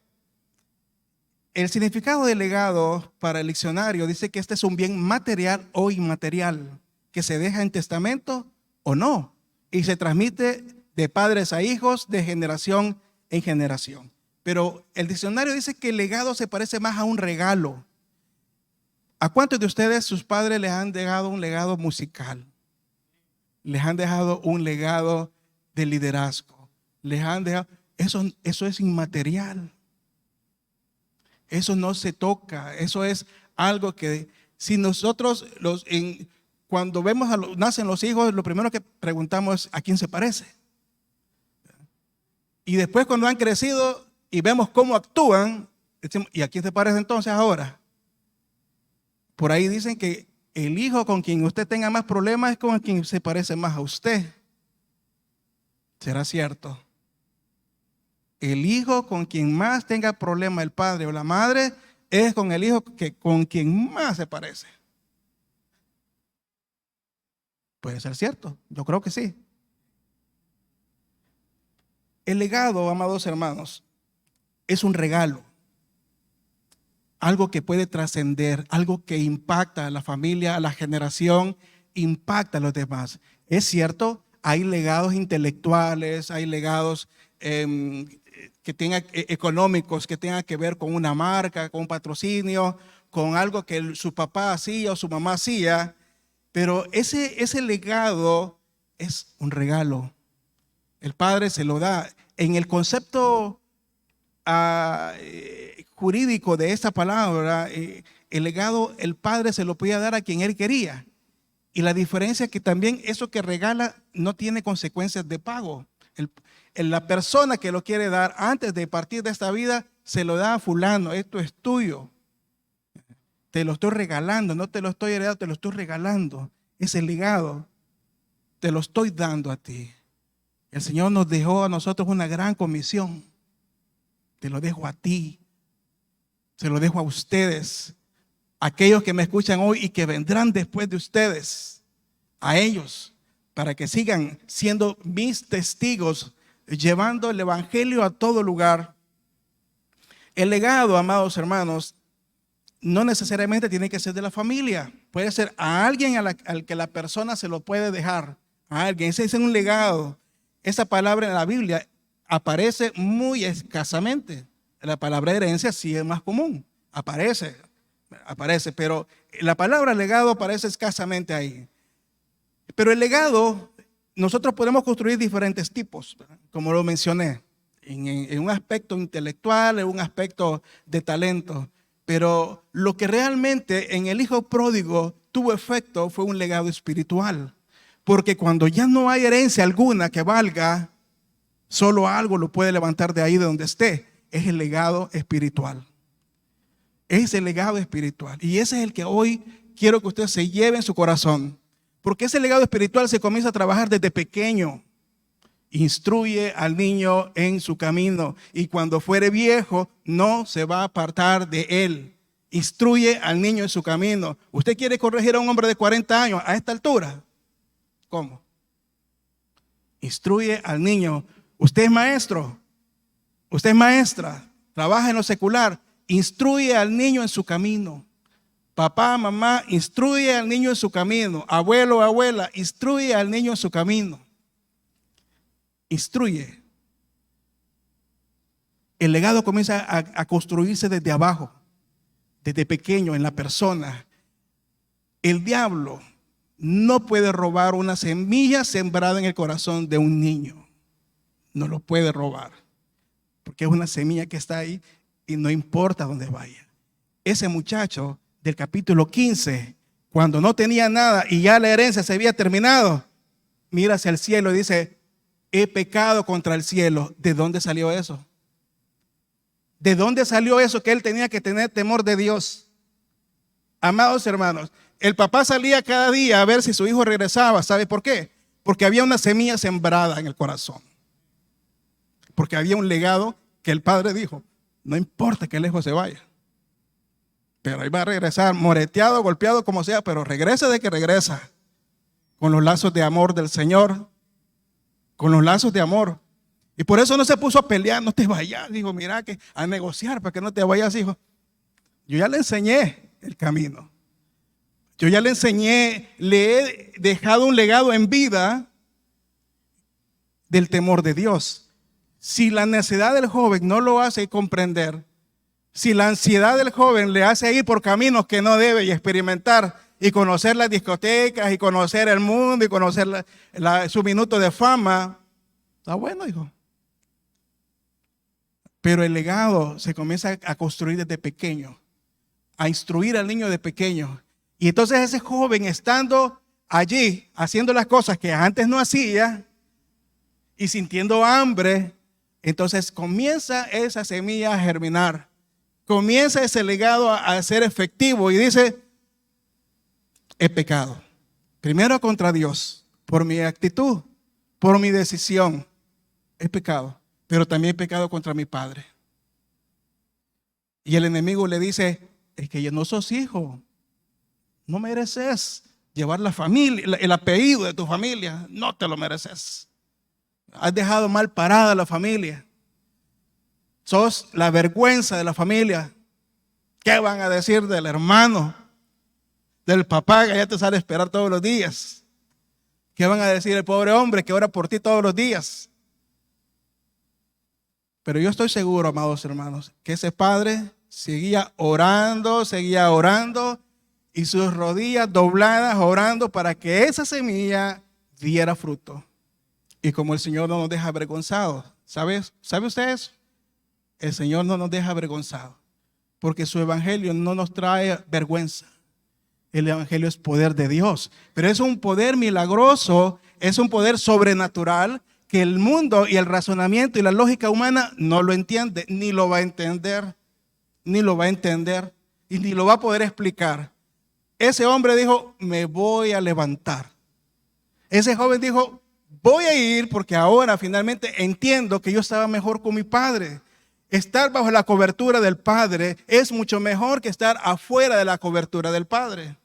El significado del legado para el diccionario dice que este es un bien material o inmaterial, que se deja en testamento o no, y se transmite de padres a hijos, de generación en generación. Pero el diccionario dice que el legado se parece más a un regalo. ¿A cuántos de ustedes sus padres les han dejado un legado musical? Les han dejado un legado de liderazgo. Les han dejado, eso es inmaterial. Eso no se toca. Eso es algo que si nosotros cuando vemos nacen los hijos, lo primero que preguntamos es ¿a quién se parece? Y después cuando han crecido y vemos cómo actúan, decimos, ¿y a quién se parece entonces ahora? Por ahí dicen que el hijo con quien usted tenga más problemas es con quien se parece más a usted. ¿Será cierto? El hijo con quien más tenga problema el padre o la madre es con el hijo con quien más se parece. Puede ser cierto, yo creo que sí. El legado, amados hermanos, es un regalo. Algo que puede trascender, algo que impacta a la familia, a la generación, impacta a los demás. Es cierto, hay legados intelectuales, hay legados que tengan económicos, que tengan que ver con una marca, con un patrocinio, con algo que su papá hacía o su mamá hacía. Pero ese legado es un regalo. El Padre se lo da. En el concepto jurídico de esta palabra, el legado, el Padre se lo podía dar a quien Él quería. Y la diferencia es que también eso que regala no tiene consecuencias de pago. La persona que lo quiere dar antes de partir de esta vida, se lo da a fulano, esto es tuyo. Te lo estoy regalando, no te lo estoy heredando, te lo estoy regalando. Ese legado te lo estoy dando a ti. El Señor nos dejó a nosotros una gran comisión. Te lo dejo a ti. Se lo dejo a ustedes. Aquellos que me escuchan hoy y que vendrán después de ustedes. A ellos. Para que sigan siendo mis testigos. Llevando el evangelio a todo lugar. El legado, amados hermanos, no necesariamente tiene que ser de la familia. Puede ser a alguien al que la persona se lo puede dejar. A alguien. Ese es un legado. Esa palabra en la Biblia aparece muy escasamente. La palabra herencia sí es más común. Aparece, pero la palabra legado aparece escasamente ahí. Pero el legado, nosotros podemos construir diferentes tipos, ¿verdad? Como lo mencioné, en un aspecto intelectual, en un aspecto de talento. Pero lo que realmente en el hijo pródigo tuvo efecto fue un legado espiritual. Porque cuando ya no hay herencia alguna que valga, solo algo lo puede levantar de ahí de donde esté. Es el legado espiritual. Es el legado espiritual. Y ese es el que hoy quiero que usted se lleve en su corazón. Porque ese legado espiritual se comienza a trabajar desde pequeño. Instruye al niño en su camino y cuando fuere viejo no se va a apartar de él. Instruye al niño en su camino. ¿Usted quiere corregir a un hombre de 40 años a esta altura? ¿Cómo? Instruye al niño. Usted es maestro, usted es maestra, trabaja en lo secular. Instruye al niño en su camino. Papá, mamá, instruye al niño en su camino. Abuelo, abuela, instruye al niño en su camino. Instruye. El legado comienza a construirse desde abajo, desde pequeño en la persona. El diablo no puede robar una semilla sembrada en el corazón de un niño. No lo puede robar, porque es una semilla que está ahí y no importa dónde vaya. Ese muchacho del capítulo 15, cuando no tenía nada y ya la herencia se había terminado, mira hacia el cielo y dice: he pecado contra el cielo. ¿De dónde salió eso? ¿De dónde salió eso que él tenía que tener temor de Dios? Amados hermanos, el papá salía cada día a ver si su hijo regresaba. ¿Sabe por qué? Porque había una semilla sembrada en el corazón. Porque había un legado que el padre dijo: no importa que lejos se vaya, pero ahí va a regresar, moreteado, golpeado, como sea, pero regresa de que regresa, con los lazos de amor del Señor. Con los lazos de amor. Y por eso no se puso a pelear: no te vayas, dijo, mira, que a negociar para que no te vayas, hijo. Yo ya le enseñé el camino. Yo ya le enseñé, le he dejado un legado en vida del temor de Dios. Si la necedad del joven no lo hace comprender, si la ansiedad del joven le hace ir por caminos que no debe y experimentar y conocer las discotecas y conocer el mundo y conocer su minuto de fama, está bueno, hijo. Pero el legado se comienza a construir desde pequeño, a instruir al niño de pequeño. Y entonces ese joven, estando allí haciendo las cosas que antes no hacía y sintiendo hambre, entonces comienza esa semilla a germinar, comienza ese legado a ser efectivo y dice: he pecado, primero contra Dios, por mi actitud, por mi decisión, he pecado, pero también he pecado contra mi padre. Y el enemigo le dice: es que ya no sos hijo, no mereces llevar la familia, el apellido de tu familia, no te lo mereces. Has dejado mal parada a la familia. Sos la vergüenza de la familia. ¿Qué van a decir del hermano, del papá que ya te sale a esperar todos los días? ¿Qué van a decir el pobre hombre que ora por ti todos los días? Pero yo estoy seguro, amados hermanos, que ese padre seguía orando y sus rodillas dobladas orando para que esa semilla diera fruto. Y como el Señor no nos deja avergonzados, ¿sabe usted eso? El Señor no nos deja avergonzados, porque su evangelio no nos trae vergüenza. El evangelio es poder de Dios, pero es un poder milagroso, es un poder sobrenatural que el mundo y el razonamiento y la lógica humana no lo entiende, ni lo va a entender, y ni lo va a poder explicar. Ese hombre dijo: me voy a levantar. Ese joven dijo: voy a ir porque ahora finalmente entiendo que yo estaba mejor con mi padre. Estar bajo la cobertura del Padre es mucho mejor que estar afuera de la cobertura del Padre.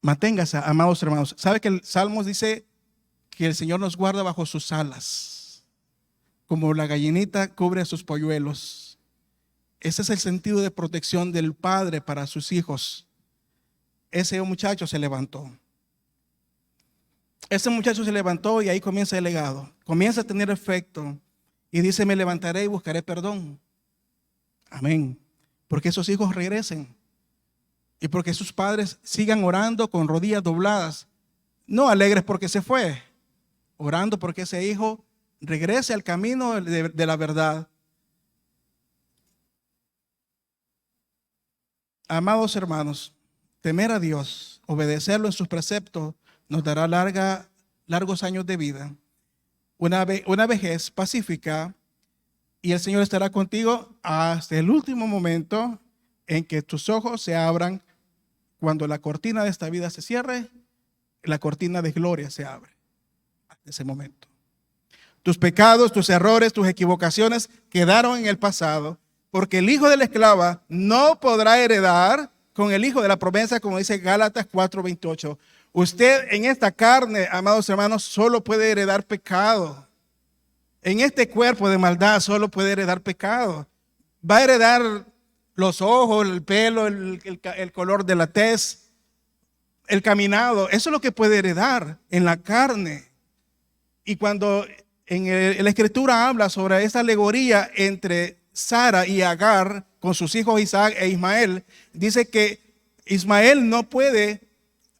Manténgase, amados hermanos. ¿Sabe que el Salmos dice que el Señor nos guarda bajo sus alas? como la gallinita cubre a sus polluelos. Ese es el sentido de protección del padre para sus hijos. Ese muchacho se levantó. Ese muchacho se levantó y ahí comienza el legado. Comienza a tener efecto. Y dice, me levantaré y buscaré perdón. Amén. Porque esos hijos regresen. Y porque sus padres sigan orando con rodillas dobladas. No alegres porque se fue. Orando porque ese hijo regrese al camino de la verdad. Amados hermanos, temer a Dios, obedecerlo en sus preceptos, nos dará largos años de vida. Una vejez pacífica, y el Señor estará contigo hasta el último momento en que tus ojos se abran. Cuando la cortina de esta vida se cierre, la cortina de gloria se abre. Hasta ese momento. Tus pecados, tus errores, tus equivocaciones quedaron en el pasado, porque el hijo de la esclava no podrá heredar con el hijo de la promesa, como dice Gálatas 4:28. Usted en esta carne, amados hermanos, solo puede heredar pecado. En este cuerpo de maldad solo puede heredar pecado. Va a heredar los ojos, el pelo, el color de la tez, el caminado. Eso es lo que puede heredar en la carne. Y cuando en la Escritura habla sobre esa alegoría entre Sara y Agar con sus hijos Isaac e Ismael, dice que Ismael no puede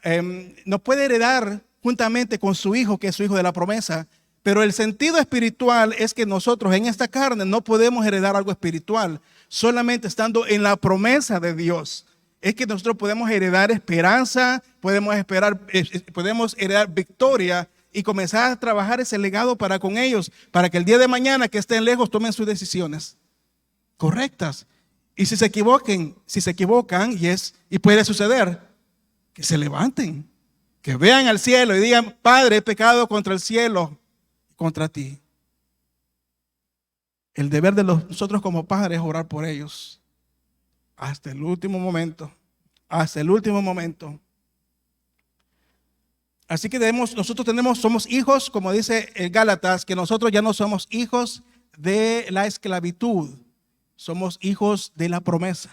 heredar juntamente con su hijo, que es su hijo de la promesa. Pero el sentido espiritual es que nosotros en esta carne no podemos heredar algo espiritual, solamente estando en la promesa de Dios. Es que nosotros podemos heredar esperanza, podemos heredar victoria y comenzar a trabajar ese legado para con ellos, para que el día de mañana que estén lejos tomen sus decisiones correctas. Y si se equivocan, y puede suceder, que se levanten, que vean al cielo y digan, Padre, he pecado contra el cielo, contra ti. El deber de nosotros como padres es orar por ellos hasta el último momento, hasta el último momento. Así que somos hijos, como dice el Gálatas, que nosotros ya no somos hijos de la esclavitud, somos hijos de la promesa.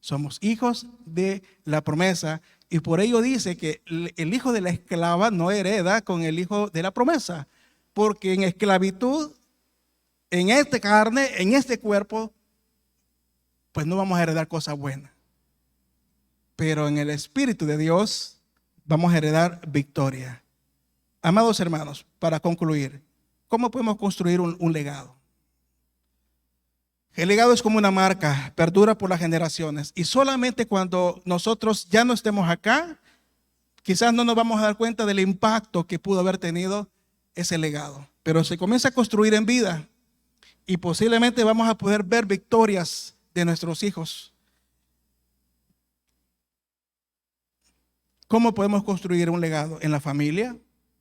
Somos hijos de la promesa, y por ello dice que el hijo de la esclava no hereda con el hijo de la promesa. Porque en esclavitud, en esta carne, en este cuerpo, pues no vamos a heredar cosas buenas. Pero en el Espíritu de Dios vamos a heredar victoria. Amados hermanos, para concluir, ¿cómo podemos construir un legado? El legado es como una marca, perdura por las generaciones. Y solamente cuando nosotros ya no estemos acá, quizás no nos vamos a dar cuenta del impacto que pudo haber tenido ese legado, pero se comienza a construir en vida y posiblemente vamos a poder ver victorias de nuestros hijos. ¿Cómo podemos construir un legado? En la familia,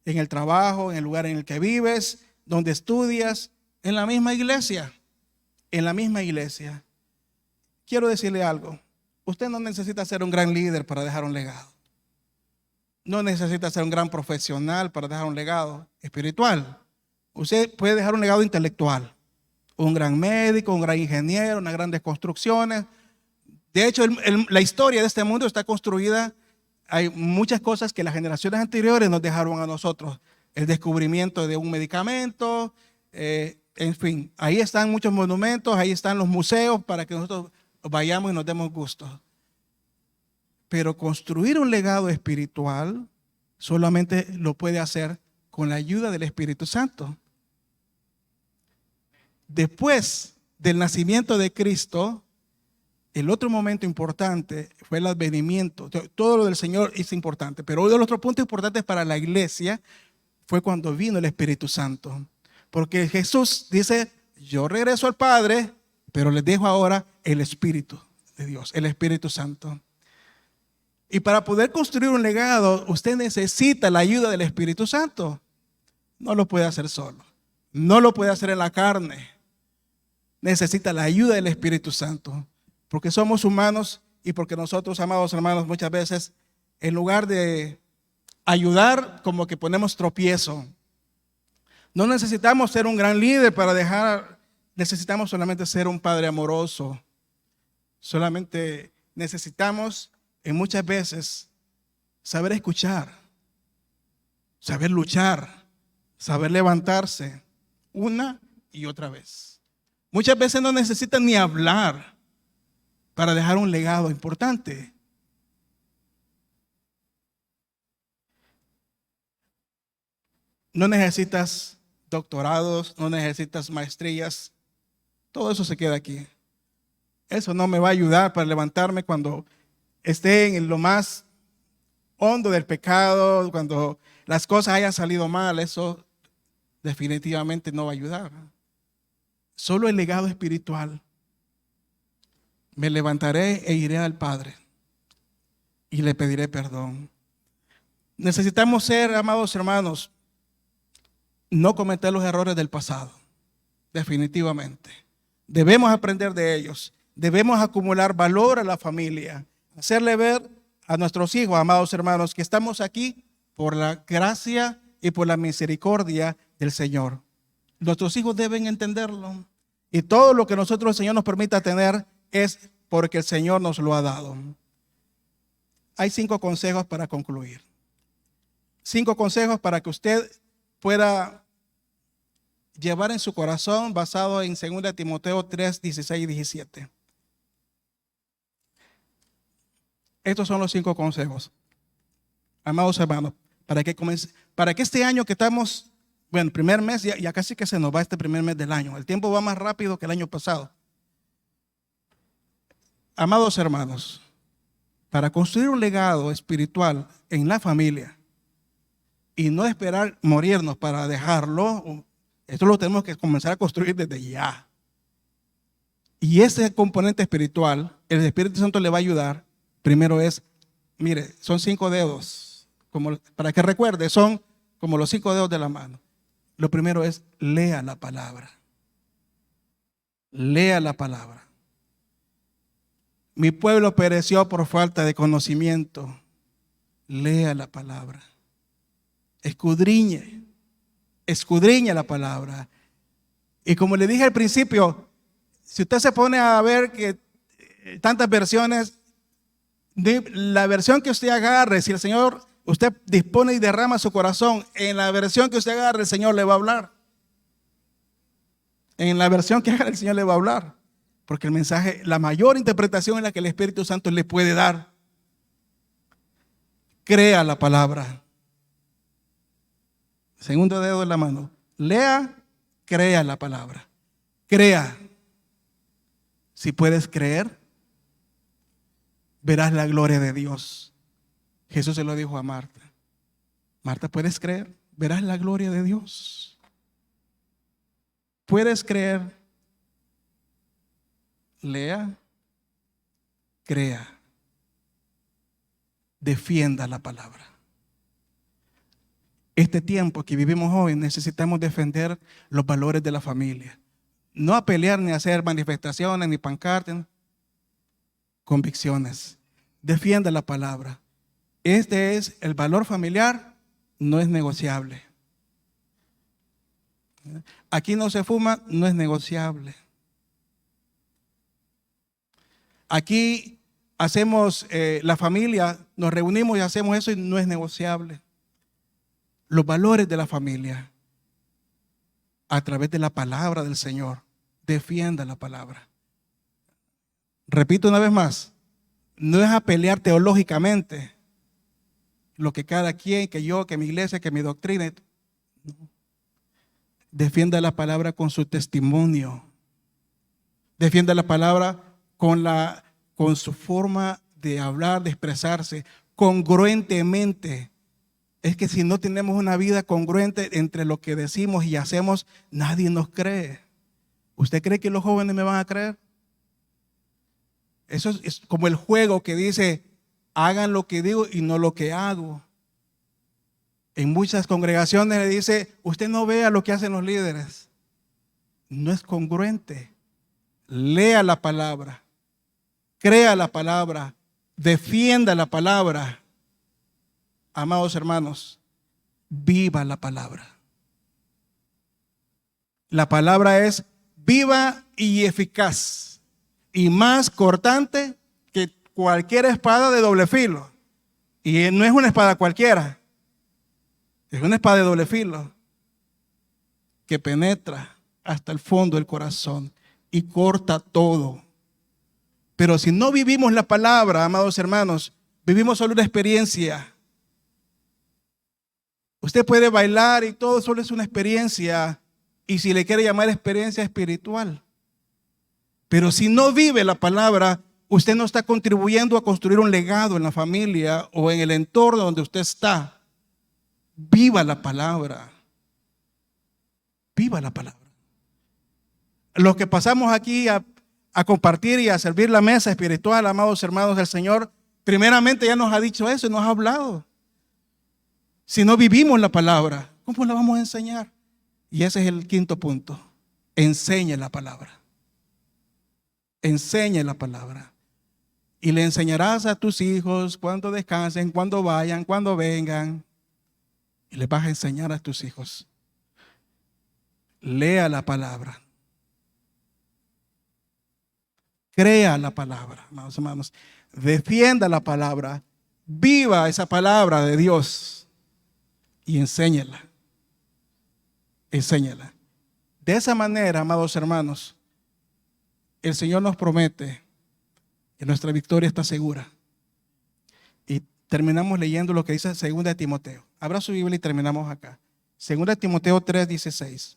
en el trabajo, en el lugar en el que vives, donde estudias, en la misma iglesia. En la misma iglesia. Quiero decirle algo. Usted no necesita ser un gran líder para dejar un legado. No necesita ser un gran profesional para dejar un legado espiritual. Usted puede dejar un legado intelectual. Un gran médico, un gran ingeniero, unas grandes construcciones. De hecho, la historia de este mundo está construida. Hay muchas cosas que las generaciones anteriores nos dejaron a nosotros. El descubrimiento de un medicamento, en fin. Ahí están muchos monumentos, ahí están los museos para que nosotros vayamos y nos demos gusto. Pero construir un legado espiritual solamente lo puede hacer con la ayuda del Espíritu Santo. Después del nacimiento de Cristo, el otro momento importante fue el advenimiento. Todo lo del Señor es importante, pero uno de los otros puntos importantes para la iglesia fue cuando vino el Espíritu Santo. Porque Jesús dice, yo regreso al Padre, pero les dejo ahora el Espíritu de Dios, el Espíritu Santo. Y para poder construir un legado, usted necesita la ayuda del Espíritu Santo. No lo puede hacer solo. No lo puede hacer en la carne. Necesita la ayuda del Espíritu Santo. Porque somos humanos y porque nosotros, amados hermanos, muchas veces, en lugar de ayudar, como que ponemos tropiezo. No necesitamos ser un gran líder para necesitamos solamente ser un padre amoroso. Solamente necesitamos, en muchas veces, saber escuchar, saber luchar, saber levantarse una y otra vez. Muchas veces no necesitan ni hablar para dejar un legado importante. No necesitas doctorados, no necesitas maestrías. Todo eso se queda aquí. Eso no me va a ayudar para levantarme cuando esté en lo más hondo del pecado, cuando las cosas hayan salido mal. Eso definitivamente no va a ayudar. Solo el legado espiritual. Me levantaré e iré al Padre y le pediré perdón. Necesitamos ser, amados hermanos, no cometer los errores del pasado. Definitivamente. Debemos aprender de ellos. Debemos acumular valor a la familia. Hacerle ver a nuestros hijos, amados hermanos, que estamos aquí por la gracia y por la misericordia del Señor. Nuestros hijos deben entenderlo. Y todo lo que nosotros, el Señor, nos permita tener es porque el Señor nos lo ha dado. Hay 5 consejos para concluir. 5 consejos para que usted pueda llevar en su corazón, basado en 2 Timoteo 3, 16 y 17. Estos son los 5 consejos. Amados hermanos, para que este año que estamos, bueno, primer mes, ya casi que se nos va este primer mes del año. El tiempo va más rápido que el año pasado. Amados hermanos, para construir un legado espiritual en la familia y no esperar morirnos para dejarlo, esto lo tenemos que comenzar a construir desde ya. Y ese componente espiritual, el Espíritu Santo le va a ayudar. Primero es, mire, son 5 dedos, para que recuerde, son como los 5 dedos de la mano. Lo primero es, lea la palabra. Lea la palabra. Mi pueblo pereció por falta de conocimiento. Lea la palabra. Escudriñe la palabra. Y como le dije al principio, si usted se pone a ver que tantas versiones, la versión que usted agarre, si el Señor, usted dispone y derrama su corazón, en la versión que usted agarre, el Señor le va a hablar. En la versión que agarre, el Señor le va a hablar. Porque el mensaje, la mayor interpretación es la que el Espíritu Santo le puede dar. Crea la palabra. Segundo dedo de la mano. Lea, crea la palabra. Crea. Si puedes creer, verás la gloria de Dios. Jesús se lo dijo a Marta. Marta, ¿puedes creer? Verás la gloria de Dios. ¿Puedes creer? Lea, crea, defienda la palabra. Este tiempo que vivimos hoy necesitamos defender los valores de la familia. No a pelear ni a hacer manifestaciones ni pancartas. Convicciones. Defienda la palabra. Este es el valor familiar, no es negociable. Aquí no se fuma, no es negociable. Aquí hacemos, la familia, nos reunimos y hacemos eso y no es negociable. Los valores de la familia, a través de la palabra del Señor, defienda la palabra. Repito una vez más, no es a pelear teológicamente lo que cada quien, que yo, que mi iglesia, que mi doctrina. No. Defienda la palabra con su testimonio. Defienda la palabra con su forma de hablar, de expresarse, congruentemente. Es que si no tenemos una vida congruente entre lo que decimos y hacemos, nadie nos cree. ¿Usted cree que los jóvenes me van a creer? Eso es como el juego que dice, hagan lo que digo y no lo que hago. En muchas congregaciones le dice, usted no vea lo que hacen los líderes. No es congruente. Lea la palabra. Crea la palabra, defienda la palabra. Amados hermanos, viva la palabra. La palabra es viva y eficaz y más cortante que cualquier espada de doble filo. Y no es una espada cualquiera, es una espada de doble filo que penetra hasta el fondo del corazón y corta todo. Pero si no vivimos la palabra, amados hermanos, vivimos solo una experiencia. Usted puede bailar y todo solo es una experiencia, y si le quiere llamar experiencia espiritual. Pero si no vive la palabra, usted no está contribuyendo a construir un legado en la familia o en el entorno donde usted está. Viva la palabra. Viva la palabra. Los que pasamos aquí a compartir y a servir la mesa espiritual, amados hermanos del Señor, primeramente ya nos ha dicho eso y nos ha hablado. Si no vivimos la palabra, ¿cómo la vamos a enseñar? Y ese es el quinto punto. Enseñe la palabra. Enseñe la palabra. Y le enseñarás a tus hijos cuando descansen, cuando vayan, cuando vengan. Y le vas a enseñar a tus hijos. Lea la palabra. Crea la palabra, amados hermanos. Defienda la palabra. Viva esa palabra de Dios. Y enséñela. Enséñela. De esa manera, amados hermanos, el Señor nos promete que nuestra victoria está segura. Y terminamos leyendo lo que dice 2 Timoteo. Abra su Biblia y terminamos acá. 2 Timoteo 3:16.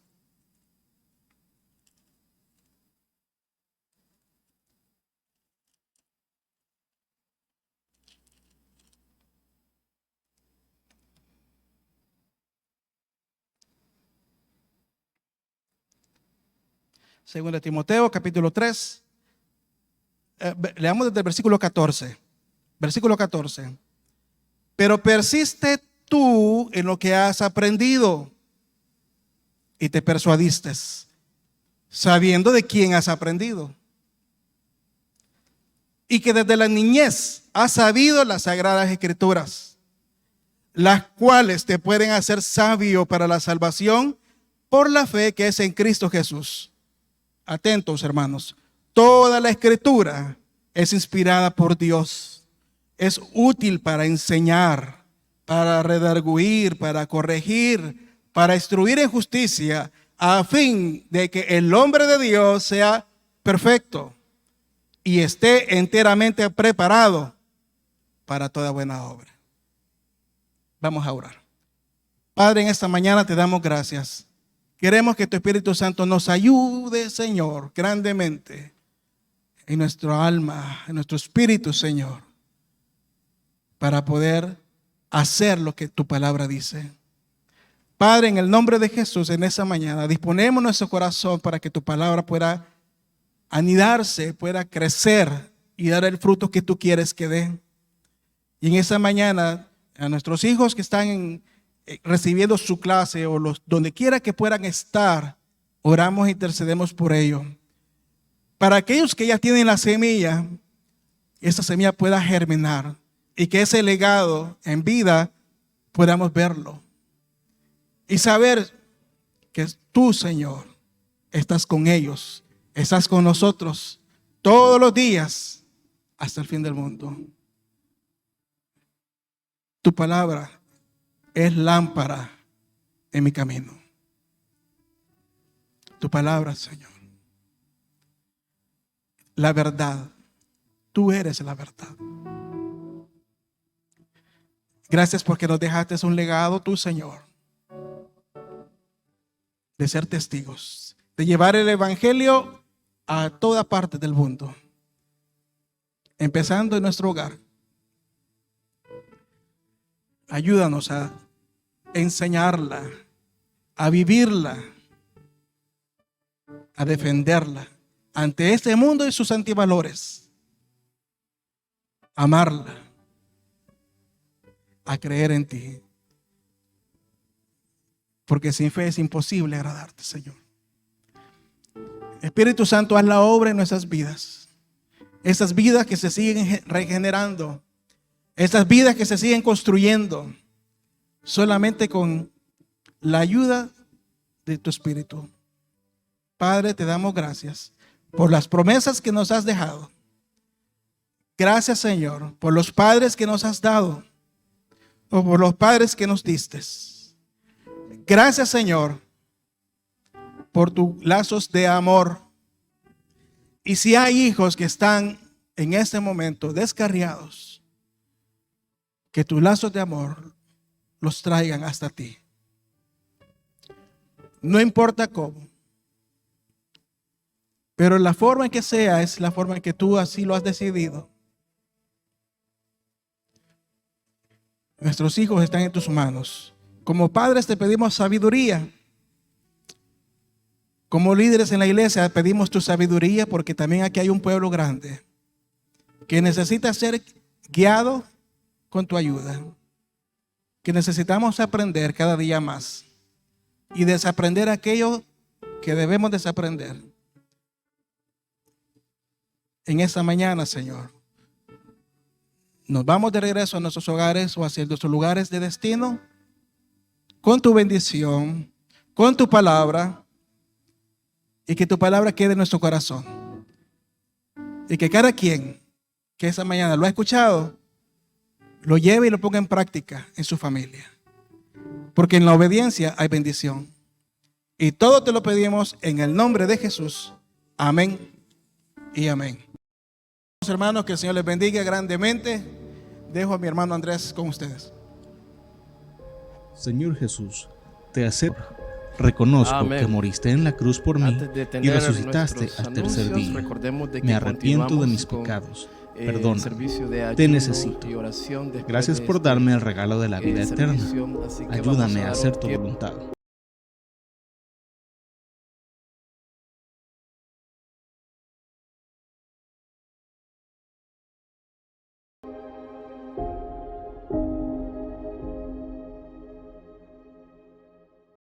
Segunda Timoteo, capítulo 3. Leamos desde el versículo 14. Versículo 14. Pero persiste tú en lo que has aprendido y te persuadiste, sabiendo de quién has aprendido. Y que desde la niñez has sabido las sagradas escrituras, las cuales te pueden hacer sabio para la salvación por la fe que es en Cristo Jesús. Atentos, hermanos. Toda la escritura es inspirada por Dios. Es útil para enseñar, para redarguir, para corregir, para instruir en justicia, a fin de que el hombre de Dios sea perfecto y esté enteramente preparado para toda buena obra. Vamos a orar. Padre, en esta mañana te damos gracias. Queremos que tu Espíritu Santo nos ayude, Señor, grandemente en nuestro alma, en nuestro espíritu, Señor, para poder hacer lo que tu palabra dice. Padre, en el nombre de Jesús, en esa mañana, disponemos nuestro corazón para que tu palabra pueda anidarse, pueda crecer y dar el fruto que tú quieres que dé. Y en esa mañana, a nuestros hijos que están recibiendo su clase o donde quiera que puedan estar, oramos e intercedemos por ellos. Para aquellos que ya tienen la semilla, esa semilla pueda germinar y que ese legado en vida podamos verlo y saber que tú, Señor, estás con ellos, estás con nosotros todos los días hasta el fin del mundo. Tu palabra es lámpara en mi camino. Tu palabra, Señor. La verdad. Tú eres la verdad. Gracias porque nos dejaste un legado, tú, Señor, de ser testigos, de llevar el evangelio a toda parte del mundo, empezando en nuestro hogar. Ayúdanos a enseñarla, a vivirla, a defenderla ante este mundo y sus antivalores, amarla, a creer en ti, porque sin fe es imposible agradarte, Señor. Espíritu Santo, haz la obra en nuestras vidas, esas vidas que se siguen regenerando, esas vidas que se siguen construyendo solamente con la ayuda de tu Espíritu. Padre, te damos gracias por las promesas que nos has dejado. Gracias, Señor, por los padres que nos has dado o por los padres que nos diste. Gracias, Señor, por tus lazos de amor. Y si hay hijos que están en este momento descarriados, que tus lazos de amor los traigan hasta ti. No importa cómo, pero la forma en que sea es la forma en que tú así lo has decidido. Nuestros hijos están en tus manos. Como padres te pedimos sabiduría. Como líderes en la iglesia pedimos tu sabiduría, porque también aquí hay un pueblo grande que necesita ser guiado con tu ayuda. Que necesitamos aprender cada día más y desaprender aquello que debemos desaprender. En esta mañana, Señor, nos vamos de regreso a nuestros hogares o hacia nuestros lugares de destino con tu bendición, con tu palabra, y que tu palabra quede en nuestro corazón. Y que cada quien que esa mañana lo ha escuchado, lo lleve y lo ponga en práctica en su familia. Porque en la obediencia hay bendición. Y todo te lo pedimos en el nombre de Jesús. Amén y amén. Hermanos, que el Señor les bendiga grandemente. Dejo a mi hermano Andrés con ustedes. Señor Jesús, te acepto. Reconozco Amén. que moriste en la cruz por mí Antes de y tener resucitaste nuestros al tercer anuncios, día. recordemos de que Me arrepiento de mis continuamos pecados. el Perdona. servicio de Te ayuno necesito. y oración después Gracias de por este, darme el regalo de la vida eterna. servicio, así que vamos Ayúdame dar a hacer un tu tiempo voluntad.